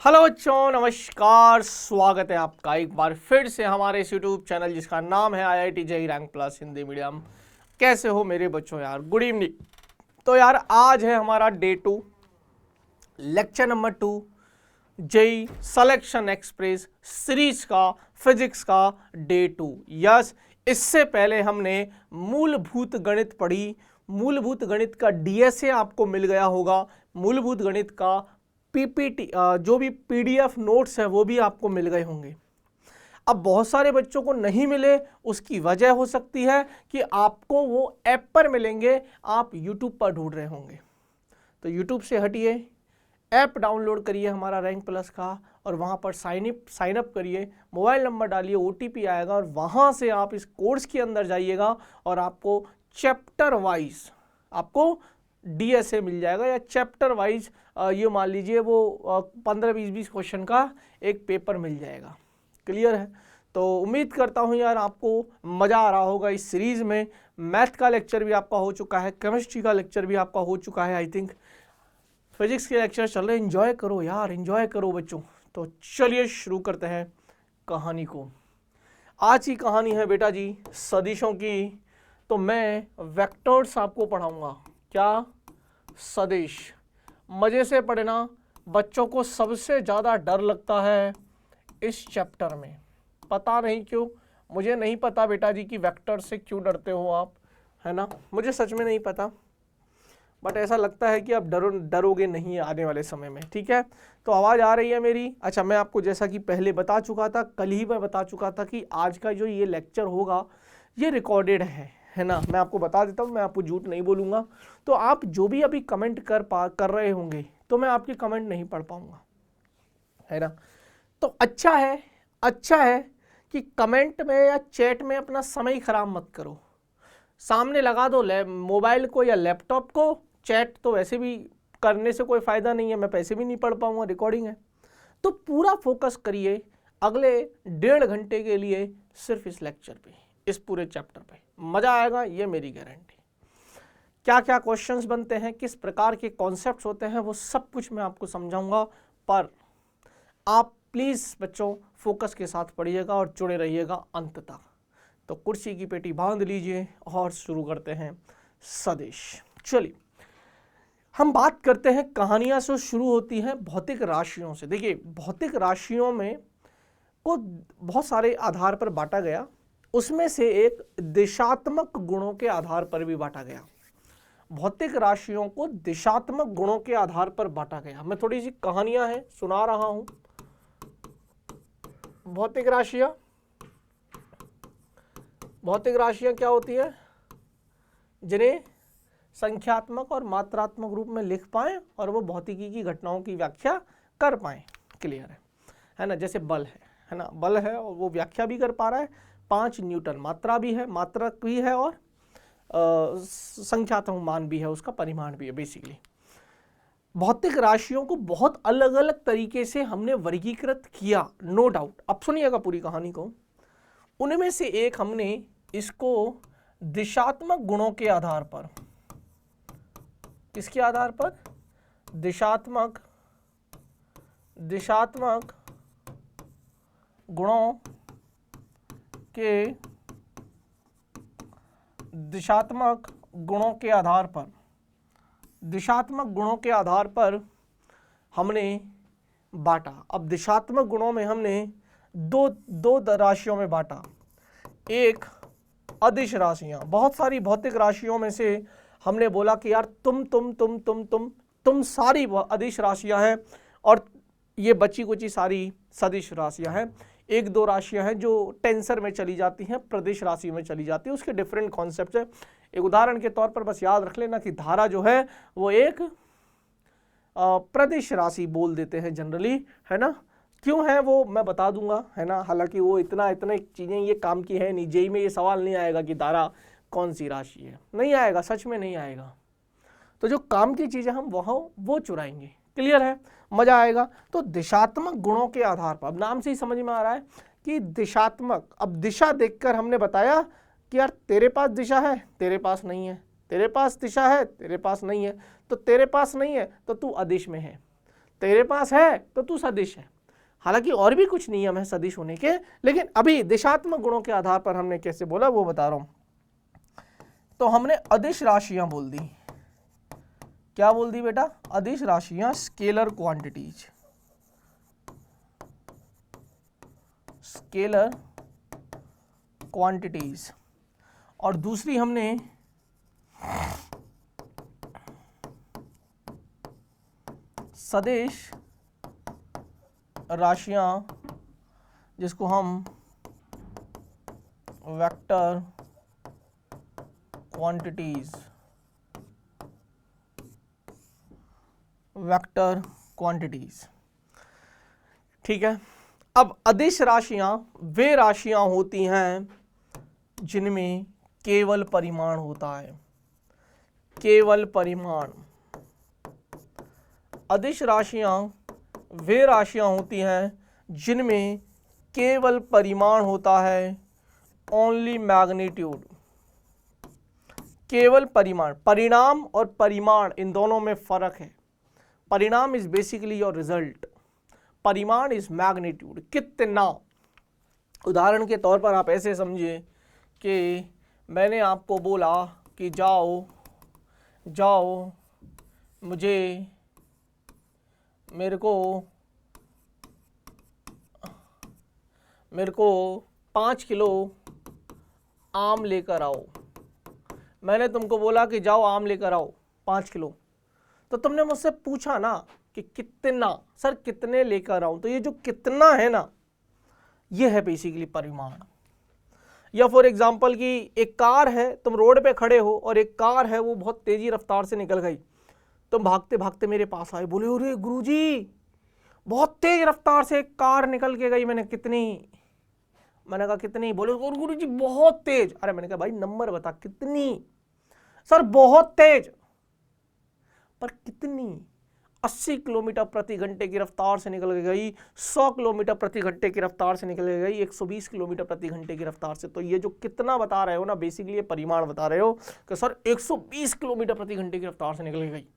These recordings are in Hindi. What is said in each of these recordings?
हेलो बच्चों, नमस्कार। स्वागत है आपका एक बार फिर से हमारे इस यूट्यूब चैनल जिसका नाम है IIT JEE rank plus Hindi medium. कैसे हो मेरे बच्चों यार? Good evening. तो यार आज है हमारा day 2, lecture number 2, JEE selection express series का फिजिक्स का डे 2। यस, इससे पहले हमने मूलभूत गणित पढ़ी। मूलभूत गणित का DSA आपको मिल गया होगा। मूलभूत गणित का PPT जो भी PDF नोट्स है वो भी आपको मिल गए होंगे। अब बहुत सारे बच्चों को नहीं मिले, उसकी वजह हो सकती है कि आपको वो ऐप पर मिलेंगे, आप YouTube पर ढूंढ रहे होंगे। तो YouTube से हटिए, ऐप डाउनलोड करिए हमारा रैंक प्लस का और वहाँ पर साइन अप करिए, मोबाइल नंबर डालिए, OTP आएगा और वहाँ से आप इस कोर्स के अंदर जाइएगा और आपको चैप्टर वाइज आपको DSA मिल जाएगा या चैप्टर वाइज ये मान लीजिए वो 15-20 क्वेश्चन का एक पेपर मिल जाएगा। क्लियर है? तो उम्मीद करता हूँ यार आपको मज़ा आ रहा होगा इस सीरीज़ में। मैथ का लेक्चर भी आपका हो चुका है, केमिस्ट्री का लेक्चर भी आपका हो चुका है, आई थिंक फिजिक्स के लेक्चर चल रहे हैं। एंजॉय करो यार, एंजॉय करो बच्चों। तो चलिए शुरू करते हैं कहानी को। आज की कहानी है बेटा जी सदिशों की। तो मैं वेक्टर्स आपको पढ़ाऊंगा। क्या? सदिश। मज़े से पढ़ना। बच्चों को सबसे ज़्यादा डर लगता है इस चैप्टर में, पता नहीं क्यों। मुझे नहीं पता बेटा जी कि वेक्टर से क्यों डरते हो आप, है ना? मुझे सच में नहीं पता, बट ऐसा लगता है कि आप डरोगे नहीं आने वाले समय में। ठीक है, तो आवाज़ आ रही है मेरी? अच्छा, मैं आपको जैसा कि पहले बता चुका था, कल ही मैं बता चुका था कि आज का जो ये लेक्चर होगा ये रिकॉर्डेड है ना? मैं आपको बता देता हूँ, मैं आपको झूठ नहीं बोलूँगा। तो आप जो भी अभी कमेंट कर रहे होंगे तो मैं आपके कमेंट नहीं पढ़ पाऊँगा, है ना? तो अच्छा है कि कमेंट में या चैट में अपना समय खराब मत करो। सामने लगा दो मोबाइल को या लैपटॉप को। चैट तो वैसे भी करने से कोई फ़ायदा नहीं है, मैं पैसे भी नहीं पढ़ पाऊँगा, रिकॉर्डिंग है। तो पूरा फोकस करिए अगले 1.5 घंटे के लिए सिर्फ इस लेक्चर पे, इस पूरे चैप्टर पे। मज़ा आएगा, ये मेरी गारंटी। क्या क्या क्वेश्चंस बनते हैं, किस प्रकार के कॉन्सेप्ट्स होते हैं, वो सब कुछ मैं आपको समझाऊंगा। पर आप प्लीज़ बच्चों फोकस के साथ पढ़िएगा और जुड़े रहिएगा अंत तक। तो कुर्सी की पेटी बांध लीजिए और शुरू करते हैं सदिश। चलिए, हम बात करते हैं, कहानियाँ से शुरू होती हैं भौतिक राशियों से। देखिए, भौतिक राशियों में को बहुत सारे आधार पर बांटा गया, उसमें से एक दिशात्मक गुणों के आधार पर भी बांटा गया। भौतिक राशियों को दिशात्मक गुणों के आधार पर बांटा गया। मैं थोड़ी सी कहानियां हैं सुना रहा हूं। भौतिक राशियां क्या होती है? जिन्हें संख्यात्मक और मात्रात्मक रूप में लिख पाएं और वो भौतिकी की घटनाओं की व्याख्या कर पाएं। क्लियर है ना? जैसे बल है ना? बल है और वो व्याख्या भी कर पा रहा है। 5 न्यूटन मात्रा भी है, मात्रक भी है और संख्यात्मक मान भी है, उसका परिमाण भी है। बेसिकली भौतिक राशियों को बहुत अलग अलग तरीके से हमने वर्गीकृत किया, नो डाउट। अब सुनिएगा पूरी कहानी को। उनमें से एक हमने इसको दिशात्मक गुणों के आधार पर, किसके आधार पर? दिशात्मक गुणों के दिशात्मक गुणों के आधार पर हमने बांटा। अब दिशात्मक गुणों में हमने दो राशियों में बांटा। एक अदिश राशियां। बहुत सारी भौतिक राशियों में से हमने बोला कि यार तुम सारी अदिश राशियां हैं और ये बची कुची सारी सदिश राशियां हैं। 1-2 राशियां हैं जो टेंसर में चली जाती हैं, प्रदिश राशि में चली जाती है। उसके डिफरेंट कॉन्सेप्ट है। एक उदाहरण के तौर पर बस याद रख लेना कि धारा जो है वो एक प्रदिश राशि बोल देते हैं जनरली, है ना? क्यों है वो मैं बता दूंगा, है ना? हालांकि वो इतने चीज़ें ये काम की है नहीं। जेईई में ये सवाल नहीं आएगा कि धारा कौन सी राशि है, नहीं आएगा, सच में नहीं आएगा। तो जो काम की चीज़ें हम वो चुराएंगे। क्लियर है? मजा आएगा। तो दिशात्मक गुणों के आधार पर, अब नाम से ही समझ में आ रहा है कि दिशात्मक। अब दिशा देखकर हमने बताया कि यार तेरे पास दिशा है, तेरे पास नहीं है, तेरे पास दिशा है, तेरे पास नहीं है। तो तेरे पास नहीं है तो तू अदिश में है, तेरे पास है तो तू सदिश है। हालांकि और भी कुछ नियम है सदिश होने के, लेकिन अभी दिशात्मक गुणों के आधार पर हमने कैसे बोला वो बता रहा हूं। तो हमने अदिश राशियां बोल दी। क्या बोल दी बेटा? अदिश राशियां, स्केलर क्वांटिटीज, स्केलर क्वांटिटीज। और दूसरी हमने सदिश राशियां, जिसको हम वेक्टर क्वांटिटीज, वेक्टर क्वांटिटीज, ठीक है। अब अदिश राशियां वे राशियां होती हैं जिनमें केवल परिमाण होता है, केवल परिमाण। अदिश राशियां वे राशियां होती हैं जिनमें केवल परिमाण होता है, ओनली मैग्नीट्यूड, केवल परिमाण। परिणाम और परिमाण इन दोनों में फर्क है। परिणाम इज बेसिकली योर रिजल्ट, परिमाण इज मैग्नीट्यूड, कितना। उदाहरण के तौर पर आप ऐसे समझिए कि मैंने आपको बोला कि जाओ जाओ मेरे को 5 किलो आम लेकर आओ। मैंने तुमको बोला कि जाओ आम लेकर आओ 5 किलो, तो तुमने मुझसे पूछा ना कि कितना, सर कितने लेकर आऊं। तो ये जो कितना है ना, ये है बेसिकली परिमाण। या फॉर एग्जांपल कि एक कार है, तुम रोड पे खड़े हो और एक कार है वो बहुत तेजी रफ्तार से निकल गई, तुम भागते भागते मेरे पास आए, बोले अरे गुरुजी बहुत तेज रफ्तार से एक कार निकल के गई। मैंने कितनी? मैंने कहा कितनी? बोले गुरुजी बहुत तेज। अरे मैंने कहा भाई नंबर बता कितनी? सर बहुत तेज। पर कितनी? 80 किलोमीटर प्रति घंटे की रफ्तार से निकल गई, 100 किलोमीटर प्रति घंटे की रफ्तार से निकल गई, 120 किलोमीटर प्रति घंटे की रफ्तार से। तो ये जो कितना बता रहे हो ना, बेसिकली ये परिमाण बता रहे हो कि सर 120 किलोमीटर प्रति घंटे की रफ्तार से निकल गई।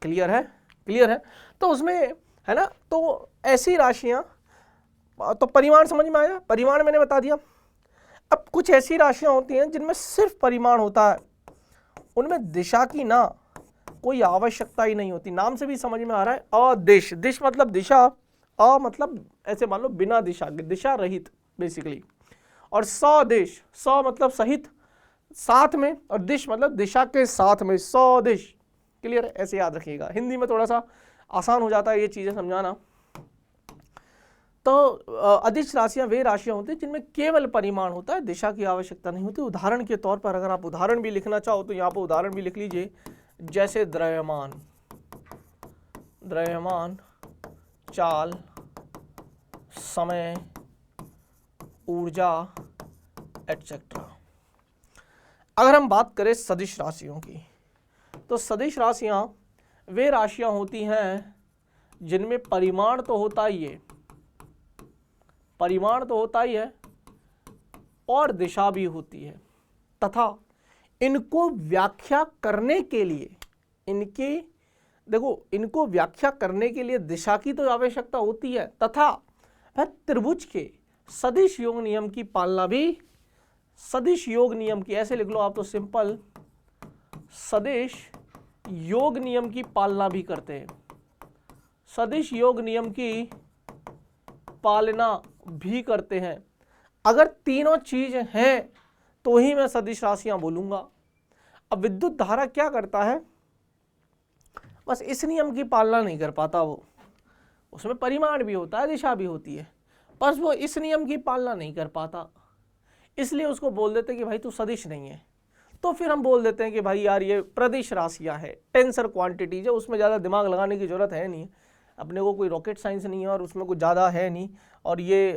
क्लियर है? क्लियर है? तो उसमें है ना, तो ऐसी राशियां, तो परिमाण समझ में आया, परिमाण मैंने बता दिया। अब कुछ ऐसी राशियां होती हैं जिनमें सिर्फ परिमाण होता है, उनमें दिशा की ना कोई आवश्यकता ही नहीं होती। नाम से भी समझ में आ रहा है, अदिश, दिश मतलब दिशा, अ मतलब ऐसे मान लो बिना दिशा, दिशा रहित बेसिकली। और सदिश, स मतलब सहित, साथ में, और दिश मतलब दिशा के साथ में, सदिश। क्लियर है? ऐसे याद रखिएगा, हिंदी में थोड़ा सा आसान हो जाता है ये चीजें समझाना। तो अदिश राशियां वे राशियां होती हैं जिनमें केवल परिमाण होता है, दिशा की आवश्यकता नहीं होती। उदाहरण के तौर पर अगर आप उदाहरण भी लिखना चाहो तो यहाँ पर उदाहरण भी लिख लीजिए, जैसे द्रव्यमान, द्रव्यमान, चाल, समय, ऊर्जा, एटसेट्रा। अगर हम बात करें सदिश राशियों की, तो सदिश राशियां वे राशियां होती हैं जिनमें परिमाण तो होता ही है, परिमाण तो होता ही है और दिशा भी होती है, तथा इनको व्याख्या करने के लिए, इनको व्याख्या करने के लिए दिशा की तो आवश्यकता होती है, तथा त्रिभुज के सदिश योग नियम की पालना भी, सदिश योग नियम की, ऐसे लिख लो आप तो सिंपल, सदिश योग नियम की पालना भी करते हैं, सदिश योग नियम की पालना भी करते हैं। अगर तीनों चीज हैं तो ही मैं सदिश राशियां बोलूंगा। अब विद्युत धारा क्या करता है, बस इस नियम की पालना नहीं कर पाता वो, उसमें परिमाण भी होता है, दिशा भी होती है, बस वो इस नियम की पालना नहीं कर पाता, इसलिए उसको बोल देते हैं कि भाई तू सदिश नहीं है। तो फिर हम बोल देते हैं कि भाई यार ये प्रदिश राशियां है, टेंसर क्वांटिटीज है, उसमें ज़्यादा दिमाग लगाने की जरूरत है नहीं, अपने को कोई रॉकेट साइंस नहीं है और उसमें कुछ ज़्यादा है नहीं, और ये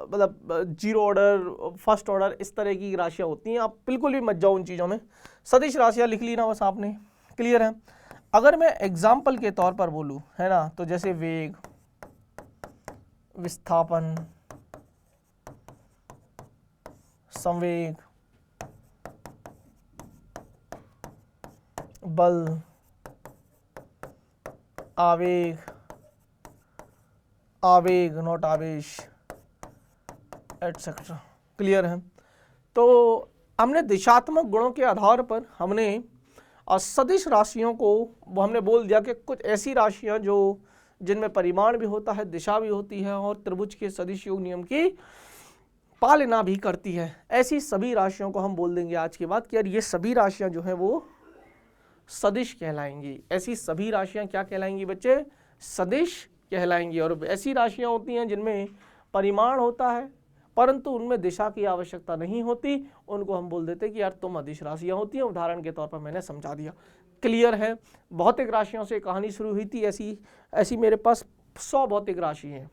मतलब जीरो ऑर्डर, फर्स्ट ऑर्डर, इस तरह की राशियां होती हैं। आप बिल्कुल भी मत जाओ उन चीज़ों में, सदिश राशियां लिख ली ना बस आपने। क्लियर है? अगर मैं एग्जाम्पल के तौर पर बोलूँ, है ना, तो जैसे वेग, विस्थापन, संवेग, बल, आवेग, आवेग नॉट आवेश एटसेट्रा। क्लियर है। तो हमने दिशात्मक गुणों के आधार पर हमने सदिश राशियों को हमने बोल दिया कि कुछ ऐसी राशियां जो जिनमें परिमाण भी होता है, दिशा भी होती है और त्रिभुज के सदिश योग नियम की पालना भी करती है, ऐसी सभी राशियों को हम बोल देंगे आज के बाद कि यार ये सभी राशियां जो हैं वो सदिश कहलाएंगी। ऐसी सभी राशियां क्या कहलाएंगी बच्चे? सदिश कहलाएंगी। और ऐसी राशियां होती हैं जिनमें परिमाण होता है परंतु उनमें दिशा की आवश्यकता नहीं होती, उनको हम बोल देते कि यार तुम अदिश राशियां होती हैं। उदाहरण के तौर पर मैंने समझा दिया। क्लियर है। भौतिक राशियों से कहानी शुरू हुई थी। ऐसी मेरे पास 100 भौतिक राशि हैं।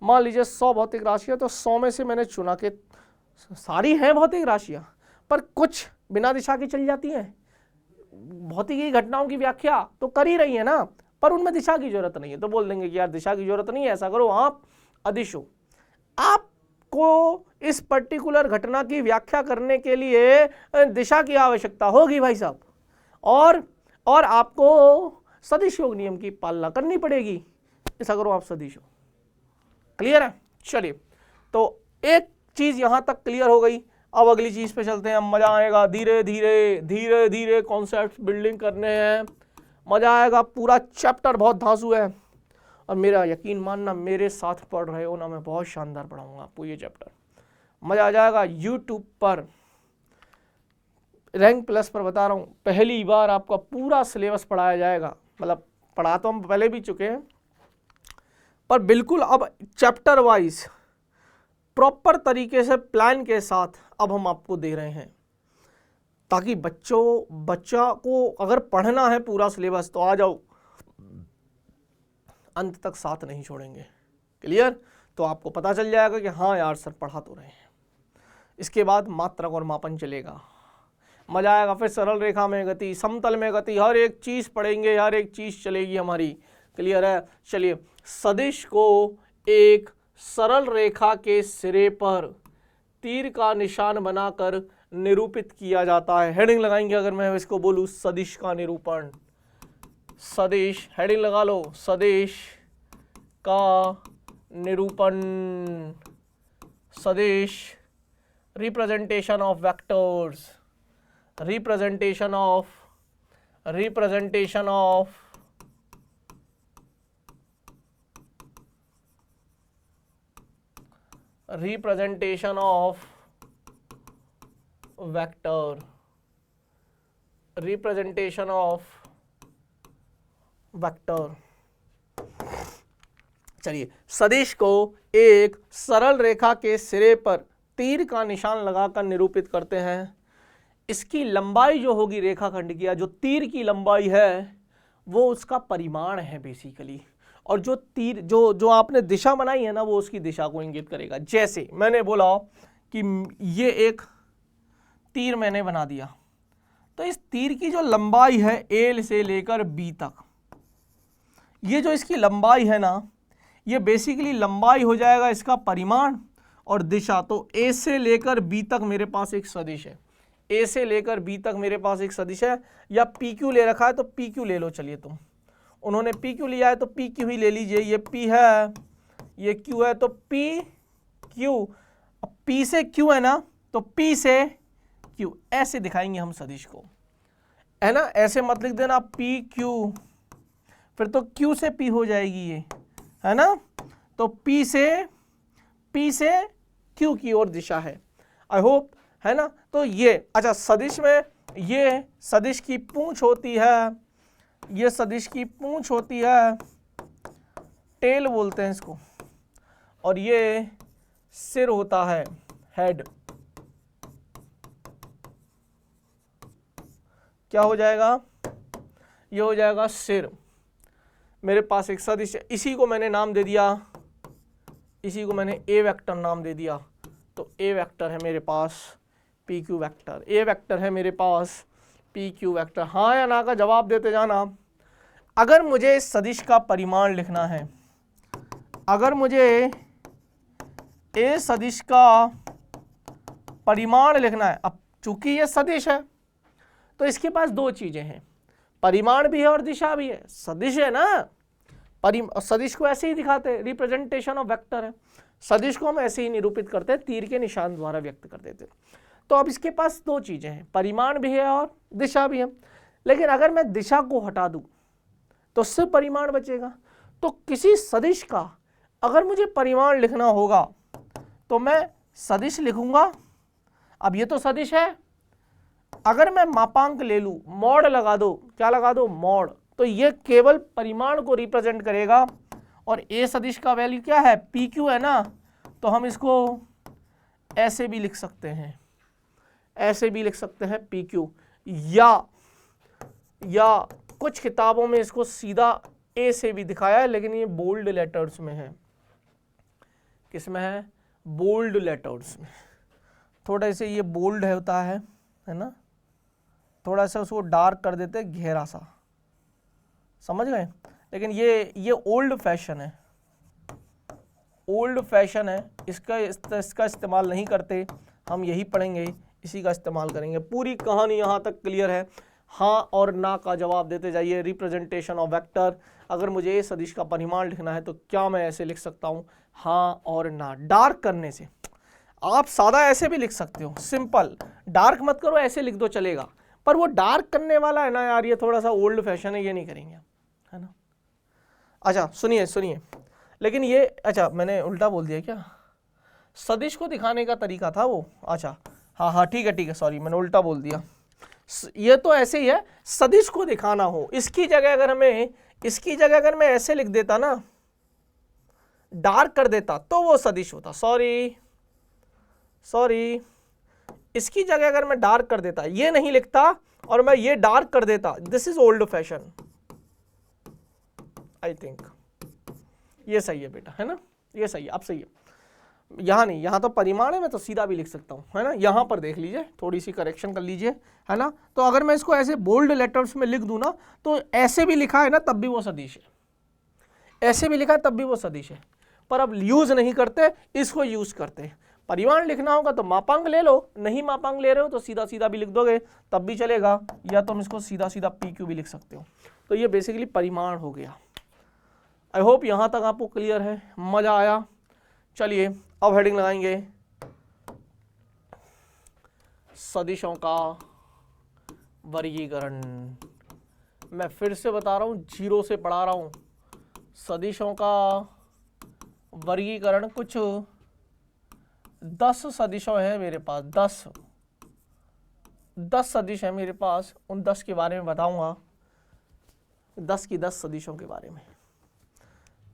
मान लीजिए 100 भौतिक राशियां, तो 100 में से मैंने चुना के सारी हैं भौतिक राशियां, पर कुछ बिना दिशा की चल जाती हैं। भौतिकी घटनाओं की व्याख्या तो कर ही रही है ना, पर उनमें दिशा की जरूरत नहीं है, तो बोल देंगे कि यार दिशा की जरूरत नहीं है, ऐसा करो आप अदिश हो। आपको इस पर्टिकुलर घटना की व्याख्या करने के लिए दिशा की आवश्यकता होगी भाई साहब, और आपको सदिश योग नियम की पालना करनी पड़ेगी। ऐसा करो आप सदिश हो। क्लियर है। चलिए, तो एक चीज यहां तक क्लियर हो गई। अब अगली चीज पे चलते हैं। मजा आएगा। धीरे धीरे धीरे धीरे कॉन्सेप्ट बिल्डिंग करने हैं, मजा आएगा। पूरा चैप्टर बहुत धांसू है और मेरा यकीन मानना, मेरे साथ पढ़ रहे हो ना, मैं बहुत शानदार पढ़ाऊंगा आपको ये चैप्टर। मजा आ जाएगा। यूट्यूब पर रैंक प्लस पर बता रहा हूं, पहली बार आपका पूरा सिलेबस पढ़ाया जाएगा। मतलब पढ़ा तो हम पहले भी चुके हैं, पर बिल्कुल अब चैप्टर वाइज प्रॉपर तरीके से प्लान के साथ अब हम आपको दे रहे हैं, ताकि बच्चा को अगर पढ़ना है पूरा सिलेबस तो आ जाओ, अंत तक साथ नहीं छोड़ेंगे। क्लियर। तो आपको पता चल जाएगा कि हाँ यार सर पढ़ा तो रहे हैं। इसके बाद मात्रक और मापन चलेगा, मजा आएगा। फिर सरल रेखा में गति, समतल में गति, हर एक चीज पढ़ेंगे, हर एक चीज चलेगी हमारी। क्लियर है। चलिए, सदिश को एक सरल रेखा के सिरे पर तीर का निशान बनाकर निरूपित किया जाता है। हेडिंग लगाएंगे अगर मैं इसको बोलूं सदिश का निरूपण। सदिश, हेडिंग लगा लो, सदिश का निरूपण। सदिश, representation of vectors, representation of vector, representation of vector. चलिए, सदिश को एक सरल रेखा के सिरे पर तीर का निशान लगाकर निरूपित करते हैं। इसकी लंबाई जो होगी रेखाखंड की, या जो तीर की लंबाई है, वो उसका परिमाण है बेसिकली। और जो तीर जो आपने दिशा बनाई है ना, वो उसकी दिशा को इंगित करेगा। जैसे मैंने बोला कि ये एक तीर मैंने बना दिया, तो इस तीर की जो लंबाई है एल से लेकर बी तक, ये जो इसकी लंबाई है ना, ये बेसिकली लंबाई हो जाएगा इसका परिमाण और दिशा। तो ए से लेकर बी तक मेरे पास एक सदिश है, ए से लेकर बी तक मेरे पास एक सदिश है। या पी क्यू ले रखा है तो पी क्यू ले लो। चलिए, तुम उन्होंने पी क्यू लिया है तो पी क्यू ही ले लीजिए। ये पी है, ये क्यू है, तो पी क्यू। अब पी से क्यू है ना, तो पी से क्यू, ऐसे दिखाएंगे हम सदिश को, है ना। ऐसे मत लिख देना पी क्यू, फिर तो क्यू से पी हो जाएगी ये, है ना। तो पी से क्यू की ओर दिशा है। आई होप, है ना। तो ये अच्छा, सदिश में ये सदिश की पूंछ होती है, ये सदिश की पूंछ होती है, टेल बोलते हैं इसको, और ये सिर होता है, हेड। क्या हो जाएगा? ये हो जाएगा सिर। मेरे पास एक सदिश है, इसी को मैंने नाम दे दिया, इसी को मैंने ए वेक्टर नाम दे दिया। तो ए वेक्टर है मेरे पास पी क्यू वेक्टर, ए वेक्टर है मेरे पास पी क्यू वेक्टर। हाँ या ना का जवाब देते जाना। अगर मुझे इस सदिश का परिमाण लिखना है, अगर मुझे ए सदिश का परिमाण लिखना है, अब चूंकि ये सदिश है तो इसके पास दो चीजें हैं, परिमाण भी है और दिशा भी है। सदिश है ना, सदिश को ऐसे ही दिखाते हैं, रिप्रेजेंटेशन ऑफ वेक्टर है। सदिश को हम ऐसे ही निरूपित करते हैं, तीर के निशान द्वारा व्यक्त कर देते हैं। तो अब इसके पास दो चीजें हैं, परिमाण भी है और दिशा भी है। लेकिन अगर मैं दिशा को हटा दूं तो सिर्फ परिमाण बचेगा। तो किसी सदिश का अगर मुझे परिमाण लिखना होगा तो मैं सदिश लिखूंगा। अब ये तो सदिश है, अगर मैं मापांक ले लूं, मॉड लगा दो, क्या लगा दो, मॉड, तो ये केवल परिमाण को रिप्रेजेंट करेगा। और ए सदिश का वैल्यू क्या है, पी क्यू है ना, तो हम इसको ऐसे भी लिख सकते हैं, ऐसे भी लिख सकते हैं पी क्यू, या कुछ किताबों में इसको सीधा ए से भी दिखाया है, लेकिन ये बोल्ड लेटर्स में है। किस में है, बोल्ड लेटर्स में। थोड़ा से ये बोल्ड है होता है ना, थोड़ा सा उसको डार्क कर देते हैं, गहरा सा, समझ गए। लेकिन ये ओल्ड फैशन है, ओल्ड फैशन है, इसका इस्तेमाल नहीं करते हम, यही पढ़ेंगे, इसी का इस्तेमाल करेंगे। पूरी कहानी यहाँ तक क्लियर है। हाँ और ना का जवाब देते जाइए। रिप्रेजेंटेशन ऑफ वेक्टर, अगर मुझे ए सदिश का परिमाण लिखना है तो क्या मैं ऐसे लिख सकता हूँ, हाँ और ना। डार्क करने से, आप सादा ऐसे भी लिख सकते हो, सिंपल, डार्क मत करो, ऐसे लिख दो चलेगा, पर वो डार्क करने वाला है ना यार, ये थोड़ा सा ओल्ड फैशन है, ये नहीं करेंगे, है ना। अच्छा सुनिए, लेकिन ये, अच्छा मैंने उल्टा बोल दिया क्या, सदिश को दिखाने का तरीका था वो, अच्छा हाँ ठीक है, सॉरी मैंने उल्टा बोल दिया। ये तो ऐसे ही है, सदिश को दिखाना हो, इसकी जगह अगर मैं ऐसे लिख देता ना, डार्क कर देता, तो वो सदिश होता। सॉरी, इसकी जगह अगर मैं डार्क कर देता, ये नहीं लिखता और मैं ये डार्क कर देता, this is old fashion, I think ये सही है बेटा, है ना, ये सही है, अब सही है। यहाँ नहीं, यहाँ तो परिमाण है, मैं तो सीधा भी लिख सकता हूँ, है ना। यहाँ पर देख लीजिए, थोड़ी सी करेक्शन कर लीजिए, है ना। तो अगर मैं इसको ऐसे बोल्ड लेटर्स में लिख दूँ ना, तो ऐसे भी लिखा है ना तब भी वो सदिश है, ऐसे भी लिखा है तब भी वो सदिश है, पर अब यूज नहीं करते, इसको यूज करते हैं। परिमाण लिखना होगा तो मापांक ले लो, नहीं मापांक ले रहे हो तो सीधा सीधा भी लिख दोगे तब भी चलेगा, या तुम इसको सीधा सीधा पी क्यू भी लिख सकते हो। तो ये बेसिकली परिमाण हो गया। आई होप यहाँ तक आपको क्लियर है, मजा आया। चलिए अब हेडिंग लगाएंगे सदिशों का वर्गीकरण। मैं फिर से बता रहा हूँ, जीरो से पढ़ा रहा हूँ। सदिशों का वर्गीकरण, कुछ 10 सदिशों है मेरे पास, 10 सदिश है मेरे पास, उन 10 के बारे में बताऊंगा, 10 की 10 सदिशों के बारे में।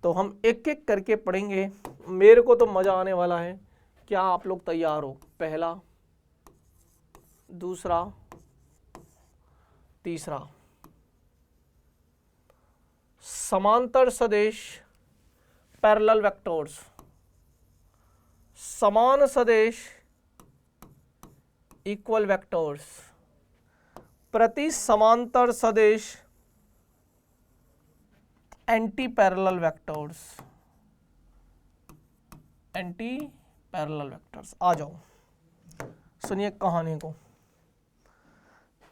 तो हम एक एक करके पढ़ेंगे, मेरे को तो मजा आने वाला है। क्या आप लोग तैयार हो? पहला, दूसरा, तीसरा, समांतर सदिश, पैरेलल वेक्टर्स, समान सदिश, इक्वल वेक्टर्स, प्रति समांतर सदिश, anti parallel vectors, anti parallel vectors. आ जाओ, सुनिए कहानी को।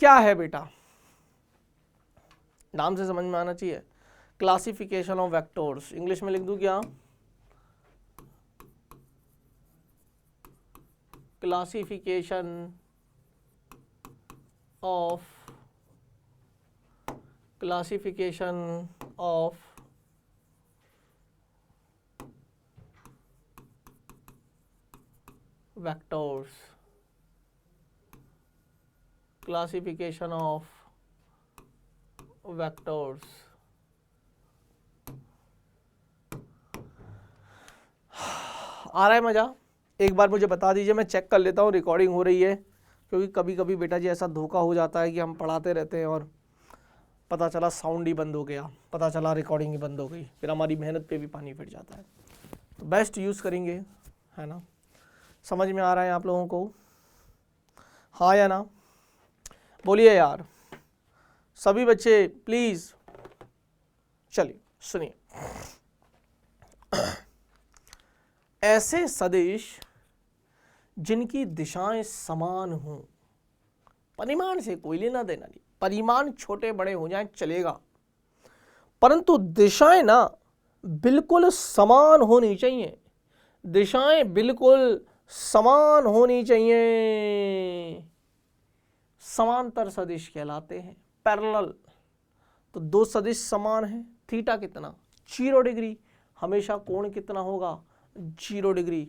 क्या है बेटा, नाम से समझ में आना चाहिए। क्लासिफिकेशन ऑफ वेक्टर्स, इंग्लिश में लिख दूं क्या? Classification of vectors, classification of vectors। आ रहा है मजा? एक बार मुझे बता दीजिए, मैं चेक कर लेता हूँ रिकॉर्डिंग हो रही है, क्योंकि कभी कभी बेटा जी ऐसा धोखा हो जाता है कि हम पढ़ाते रहते हैं और पता चला साउंड ही बंद हो गया, पता चला रिकॉर्डिंग ही बंद हो गई, फिर हमारी मेहनत पे भी पानी फिर जाता है। तो बेस्ट यूज़ करेंगे, है ना। समझ में आ रहा है आप लोगों को? हाँ या ना? बोलिए यार सभी बच्चे प्लीज़। चलिए सुनिए, ऐसे सदिश जिनकी दिशाएं समान हों, परिमाण से कोई लेना देना नहीं, परिमाण छोटे बड़े हो जाएं चलेगा, परंतु दिशाएं ना बिल्कुल समान होनी चाहिए, दिशाएं बिल्कुल समान होनी चाहिए, समांतर सदिश कहलाते हैं। पैरेलल, तो दो सदिश समान हैं, थीटा कितना 0 डिग्री, हमेशा कोण कितना होगा 0 डिग्री।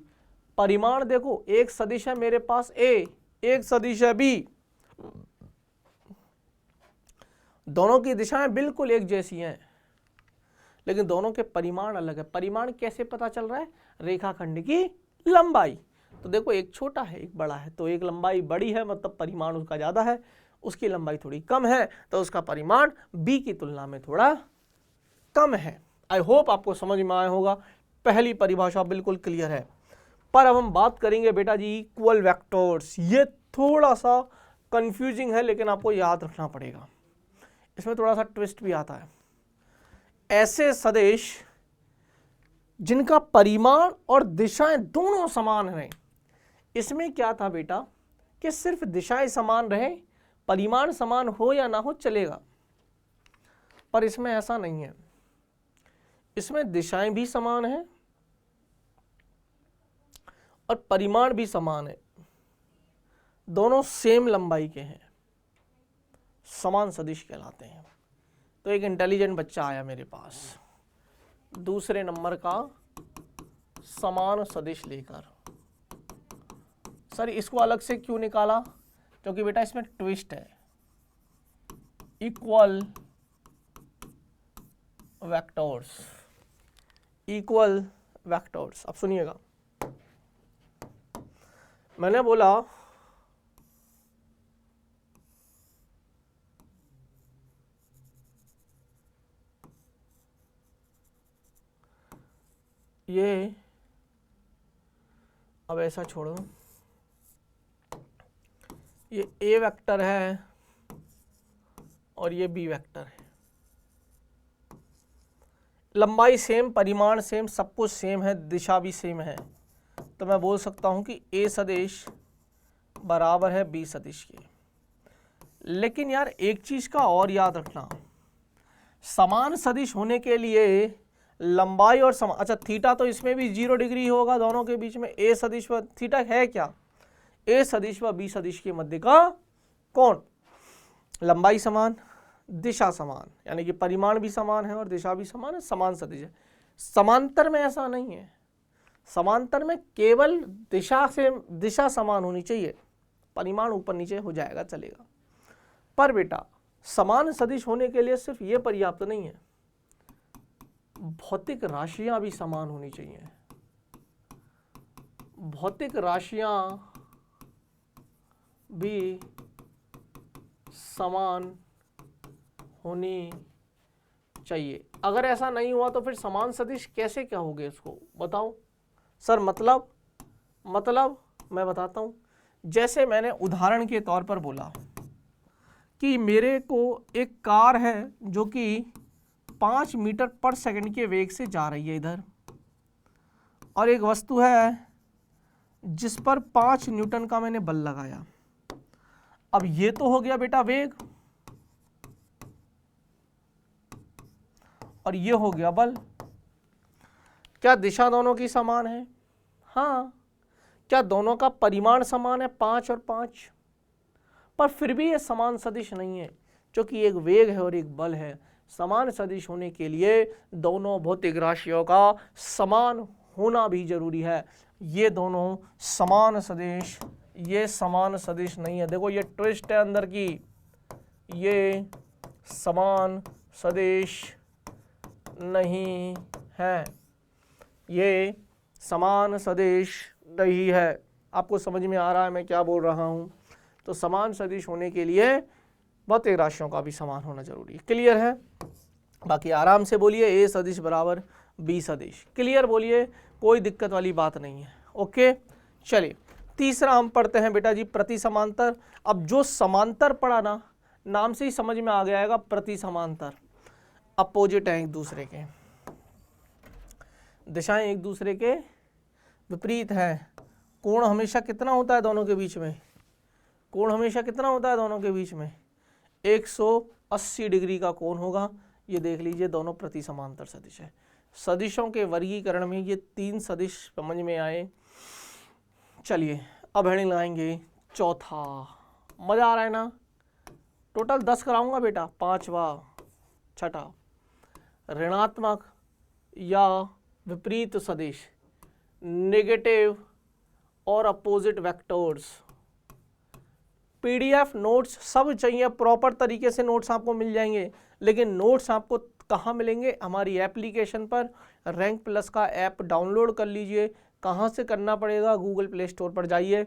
परिमाण देखो, एक सदिश है मेरे पास A, एक सदिश है B, दोनों की दिशाएं बिल्कुल एक जैसी हैं, लेकिन दोनों के परिमाण अलग है। परिमाण कैसे पता चल रहा है? रेखाखंड की लंबाई। तो देखो एक छोटा है एक बड़ा है, तो एक लंबाई बड़ी है मतलब परिमाण उसका ज़्यादा है, उसकी लंबाई थोड़ी कम है तो उसका परिमाण B की तुलना में थोड़ा कम है। आई होप आपको समझ में आया होगा, पहली परिभाषा बिल्कुल क्लियर है। पर अब हम बात करेंगे बेटा जी इक्वल वेक्टर्स। ये थोड़ा सा कंफ्यूजिंग है लेकिन आपको याद रखना पड़ेगा, इसमें थोड़ा सा ट्विस्ट भी आता है। ऐसे सदिश जिनका परिमाण और दिशाएं दोनों समान हैं। इसमें क्या था बेटा कि सिर्फ दिशाएं समान रहे, परिमाण समान हो या ना हो चलेगा, पर इसमें ऐसा नहीं है। इसमें दिशाएं भी समान हैं और परिमाण भी समान है, दोनों सेम लंबाई के हैं, समान सदिश कहलाते हैं। तो एक इंटेलिजेंट बच्चा आया मेरे पास दूसरे नंबर का समान सदिश लेकर। सर इसको अलग से क्यों निकाला? क्योंकि बेटा इसमें ट्विस्ट है। Equal vectors, equal vectors. अब सुनिएगा, मैंने बोला ये, अब ऐसा छोड़ो, ये A वेक्टर है और ये B वेक्टर है, लंबाई सेम, परिमाण सेम, सब कुछ सेम है, दिशा भी सेम है, तो मैं बोल सकता हूं कि A सदिश बराबर है B सदिश के। लेकिन यार एक चीज का और याद रखना, समान सदिश होने के लिए लंबाई और समान, अच्छा थीटा तो इसमें भी 0 डिग्री होगा दोनों के बीच में। A सदिश व थीटा है क्या? A सदिश व B सदिश के मध्य का कोण। लंबाई समान, दिशा समान, यानी कि परिमाण भी समान है और दिशा भी समान है, समान सदिश है। समांतर में ऐसा नहीं है, समांतर में केवल दिशा समान होनी चाहिए, परिमाण ऊपर नीचे हो जाएगा चलेगा। पर बेटा समान सदिश होने के लिए सिर्फ ये पर्याप्त नहीं है, भौतिक राशियां भी समान होनी चाहिए। भौतिक राशियां भी समान होनी चाहिए। अगर ऐसा नहीं हुआ तो फिर समान सदिश कैसे क्या होगे उसको बताओ सर। मतलब मैं बताता हूं। जैसे मैंने उदाहरण के तौर पर बोला कि मेरे को एक कार है जो कि 5 मीटर पर सेकंड के वेग से जा रही है इधर, और एक वस्तु है जिस पर 5 न्यूटन का मैंने बल लगाया। अब ये तो हो गया बेटा वेग और ये हो गया बल। क्या दिशा दोनों की समान है? हाँ। क्या दोनों का परिमाण समान है 5 और 5? पर फिर भी ये समान सदिश नहीं है, क्योंकि एक वेग है और एक बल है। समान सदिश होने के लिए दोनों भौतिक राशियों का समान होना भी जरूरी है। ये दोनों समान सदिश, ये समान सदिश नहीं है। देखो ये ट्विस्ट है अंदर की, ये समान सदिश नहीं है, ये समान सदिश नहीं है। आपको समझ में आ रहा है मैं क्या बोल रहा हूँ? तो समान सदिश होने के लिए भौतिक राशियों का भी समान होना जरूरी है। क्लियर है? बाकी आराम से बोलिए A सदिश बराबर B सदिश। क्लियर बोलिए, कोई दिक्कत वाली बात नहीं है। ओके चलिए तीसरा हम पढ़ते हैं बेटा जी प्रति समांतर। अब जो समांतर पढ़ा ना, नाम से ही समझ में आ गया है प्रति समांतर। अपोजिट है एक दूसरे के, दिशाएं एक दूसरे के विपरीत हैं। कोण हमेशा कितना होता है दोनों के बीच में? कोण हमेशा कितना होता है दोनों के बीच में? 180 डिग्री का कोण होगा। ये देख लीजिए दोनों प्रति समांतर सदिश है। सदिशों के वर्गीकरण में ये 3 सदिश समझ में आए। चलिए अब हेडिंग लगाएंगे चौथा। मजा आ रहा है ना? टोटल 10 कराऊंगा बेटा। पांचवा, छठा, ऋणात्मक या विपरीत सदिश, नेगेटिव और अपोजिट वेक्टर्स। पीडीएफ नोट्स सब चाहिए, प्रॉपर तरीके से नोट्स आपको मिल जाएंगे, लेकिन नोट्स आपको कहाँ मिलेंगे? हमारी एप्लीकेशन पर। रैंक प्लस का ऐप डाउनलोड कर लीजिए। कहाँ से करना पड़ेगा? गूगल प्ले स्टोर पर जाइए,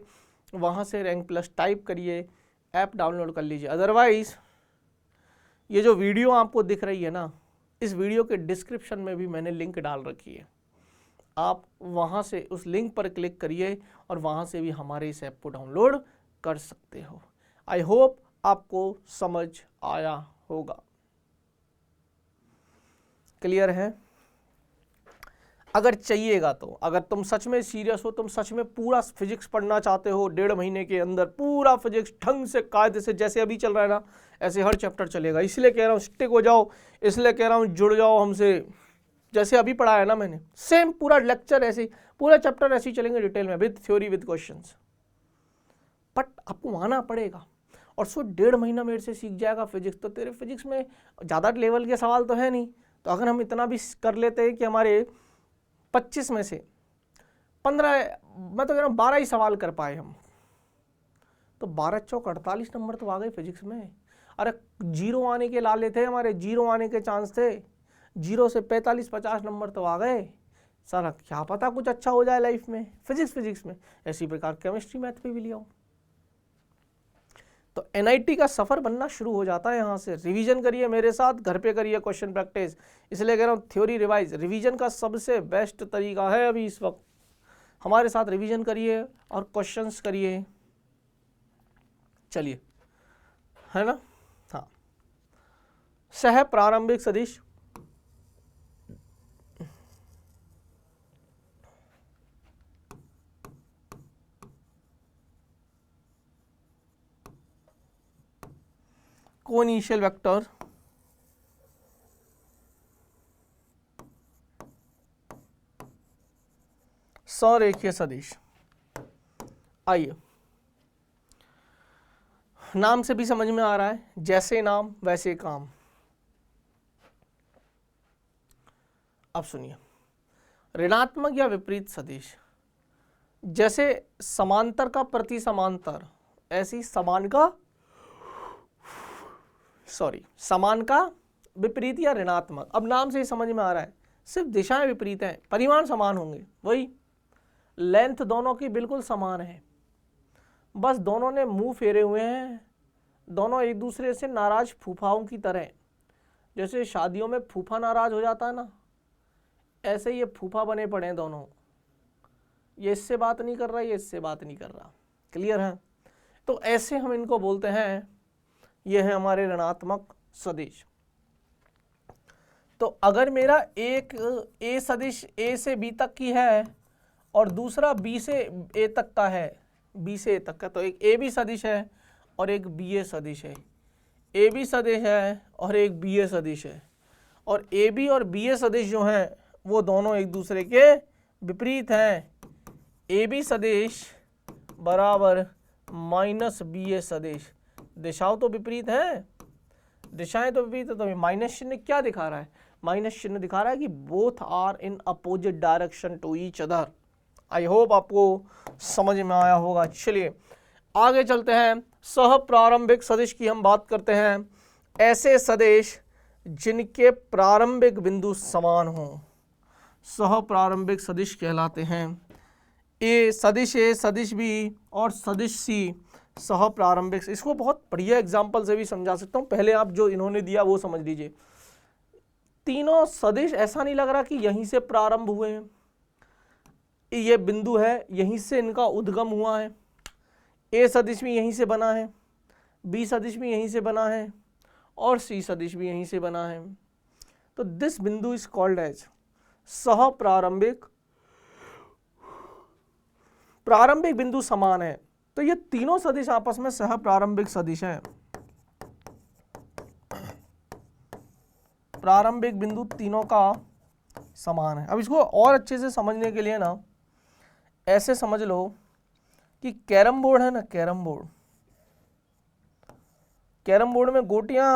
वहाँ से रैंक प्लस टाइप करिए, ऐप डाउनलोड कर लीजिए। अदरवाइज ये जो वीडियो आपको दिख रही है ना, इस वीडियो के डिस्क्रिप्शन में भी मैंने लिंक डाल रखी है, आप वहाँ से उस लिंक पर क्लिक करिए और वहाँ से भी हमारे इस ऐप को डाउनलोड कर सकते हो। आई होप आपको समझ आया होगा। क्लियर है? अगर चाहिएगा तो, अगर तुम सच में सीरियस हो, तुम सच में पूरा फिजिक्स पढ़ना चाहते हो, 1.5 महीने के अंदर पूरा फिजिक्स ढंग से कायदे से, जैसे अभी चल रहा है ना, ऐसे हर चैप्टर चलेगा। इसलिए कह रहा हूँ स्टिक हो जाओ, इसलिए कह रहा हूँ जुड़ जाओ हमसे। जैसे अभी पढ़ा है ना मैंने, सेम पूरा लेक्चर ऐसे, पूरा चैप्टर ऐसे ही चलेंगे डिटेल में, with theory with questions. But आपको आना पड़ेगा। और सो 1.5 महीना मेरे से सीख जाएगा फिजिक्स, तो तेरे फिजिक्स में ज़्यादा लेवल के सवाल तो है नहीं। तो अगर हम इतना भी कर लेते हैं कि हमारे 25 में से 15, मैं तो कह रहा हूँ 12 ही सवाल कर पाए हम, तो 12 चौक 48 नंबर तो आ गए फिजिक्स में। अरे 0 आने के लाले थे हमारे, 0 आने के चांस थे, 0 से 45-50 नंबर तो आ गए। सर क्या पता कुछ अच्छा हो जाए लाइफ में फिजिक्स में। इसी प्रकार केमिस्ट्री मैथ पे भी लिया हूँ। तो एनआईटी का सफ़र बनना शुरू हो जाता है यहाँ से। रिवीजन करिए मेरे साथ, घर पे करिए क्वेश्चन प्रैक्टिस। इसलिए कह रहा हूँ थ्योरी रिवाइज, रिवीजन का सबसे बेस्ट तरीका है अभी इस वक्त। हमारे साथ रिवीजन करिए और क्वेश्चंस करिए। चलिए, है ना? हाँ, सह प्रारंभिक सदिश, कोइनिशियल वेक्टर, सरेखीय सदिश। आइए, नाम से भी समझ में आ रहा है, जैसे नाम वैसे काम। अब सुनिए, ऋणात्मक या विपरीत सदिश, जैसे समांतर का प्रति समांतर, ऐसी समान का विपरीत या ऋणात्मक। अब नाम से ही समझ में आ रहा है, सिर्फ दिशाएं विपरीत हैं, परिमाण समान होंगे, वही लेंथ दोनों की बिल्कुल समान है, बस दोनों ने मुंह फेरे हुए हैं, दोनों एक दूसरे से नाराज फूफाओं की तरह। जैसे शादियों में फूफा नाराज हो जाता है ना, ऐसे ये फूफा बने पड़े हैं दोनों। ये इससे बात नहीं कर रहा, ये इससे बात नहीं कर रहा। क्लियर है? तो ऐसे हम इनको बोलते हैं, ये है हमारे ऋणात्मक सदिश। तो अगर मेरा एक ए सदिश ए से बी तक की है और दूसरा बी से ए तक का है, बी से ए तक का, तो एक ए बी सदिश है और एक बी ए सदिश है। ए बी सदिश है और एक बी ए सदिश है। और ए बी और बी ए सदिश जो हैं वो दोनों एक दूसरे के विपरीत हैं। ए बी सदिश बराबर माइनस बी ए सदिश। दिशाओं तो विपरीत हैं, दिशाएं तो विपरीत है, तो माइनस चिन्ह क्या दिखा रहा है? माइनस चिन्ह दिखा रहा है कि both are in opposite direction to each other. I hope आपको समझ में आया होगा। चलिए आगे चलते हैं। सह प्रारंभिक सदिश की हम बात करते हैं, ऐसे सदिश जिनके प्रारंभिक बिंदु समान हों, सह प्रारंभिक सदिश कहलाते हैं। ए, सदिश बी और सदिश सी सह प्रारंभिक। इसको बहुत बढ़िया एग्जाम्पल से भी समझा सकता हूँ, पहले आप जो इन्होंने दिया वो समझ लीजिए। तीनों सदिश ऐसा नहीं लग रहा कि यहीं से प्रारंभ हुए हैं, ये बिंदु है, यहीं से इनका उद्गम हुआ है। ए सदिश भी यहीं से बना है, बी सदिश भी यहीं से बना है और सी सदिश भी यहीं से बना है। तो दिस बिंदु इज कॉल्ड एज सह प्रारंभिक। प्रारंभिक बिंदु समान है, तो ये तीनों सदिश आपस में सह प्रारंभिक सदिश हैं। प्रारंभिक बिंदु तीनों का समान है। अब इसको और अच्छे से समझने के लिए ना ऐसे समझ लो कि कैरम बोर्ड है ना, कैरम बोर्ड, कैरम बोर्ड में गोटियां,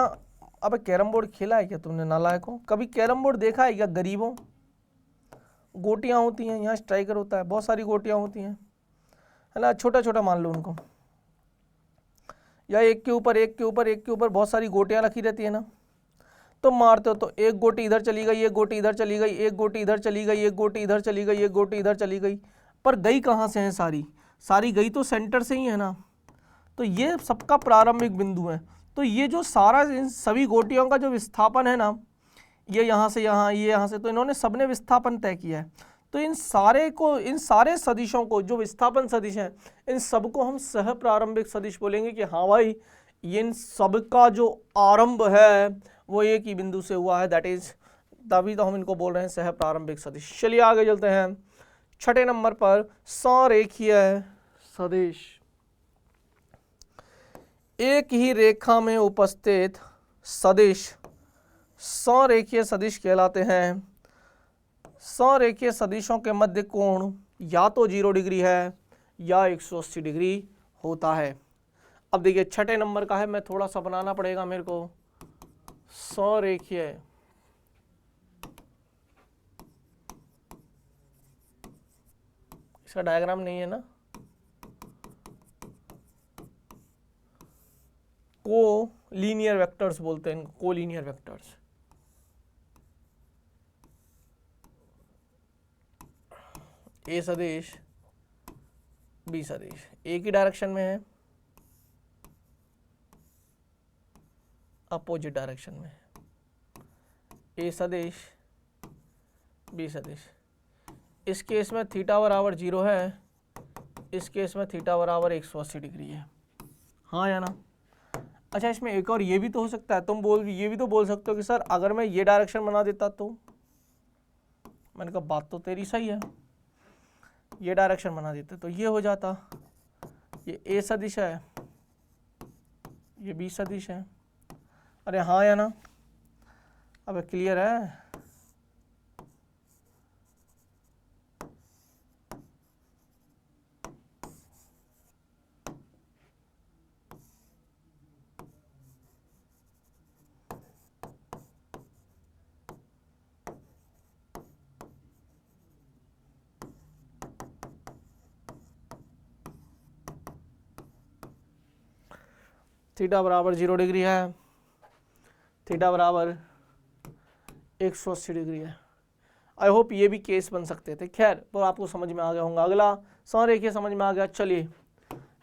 अबे कैरम बोर्ड खेला है क्या तुमने नालायकों? कभी कैरम बोर्ड देखा है क्या गरीबों? गोटियां होती हैं, यहाँ स्ट्राइकर होता है, बहुत सारी गोटियां होती हैं, है ना, छोटा छोटा मान लो उनको, या एक के ऊपर एक के ऊपर एक के ऊपर बहुत सारी गोटियां रखी रहती है ना। तो मारते हो तो एक गोटी इधर चली गई, एक गोटी इधर चली गई, एक गोटी इधर चली गई, एक गोटी इधर चली गई, एक गोटी इधर चली गई, पर गई कहाँ से है? सारी सारी गई तो सेंटर से ही है ना। तो ये सबका प्रारंभिक बिंदु है। तो ये जो सारा इन सभी गोटियों का जो विस्थापन है ना, ये यहाँ से यहाँ, ये यहाँ से, तो इन्होंने सबने विस्थापन तय किया है। तो इन सारे को, इन सारे सदिशों को, जो विस्थापन सदिश हैं, इन सबको हम सह प्रारंभिक सदिश बोलेंगे कि हाँ भाई इन सबका जो आरंभ है वो एक ही बिंदु से हुआ है, दैट इज, तभी तो हम इनको बोल रहे हैं सह प्रारंभिक सदिश। चलिए आगे चलते हैं। छठे नंबर पर संरेखीय सदिश। एक ही रेखा में उपस्थित सदिश संरेखीय सदिश कहलाते हैं। संरेखीय सदिशों के मध्य कोण या तो 0 डिग्री है या 180 डिग्री होता है। अब देखिए छठे नंबर का है, मैं थोड़ा सा बनाना पड़ेगा मेरे को। संरेखीय, इसका डायग्राम नहीं है ना, को लीनियर वेक्टर्स बोलते हैं, को लीनियर वेक्टर्स। ए सदिश बी सदिश एक ही डायरेक्शन में है, अपोजिट डायरेक्शन में। ए सदिश बी सदिश, इस केस में थीटा बराबर 0 है, इस केस में थीटा बराबर 180 डिग्री है, हाँ या ना। अच्छा इसमें एक और ये भी तो हो सकता है, तुम ये भी तो बोल सकते हो कि सर अगर मैं ये डायरेक्शन बना देता तो, मैंने कहा बात तो तेरी सही है, ये डायरेक्शन बना देते तो ये हो जाता, ये ए सदिश है, ये बी सदिश है, अरे हाँ या ना। अब क्लियर है? थीटा बराबर 0 डिग्री है, थीटा बराबर 180 डिग्री है। आई होप ये भी केस बन सकते थे, खैर तो आपको समझ में आ गया होगा। अगला संरेखीय समझ में आ गया। चलिए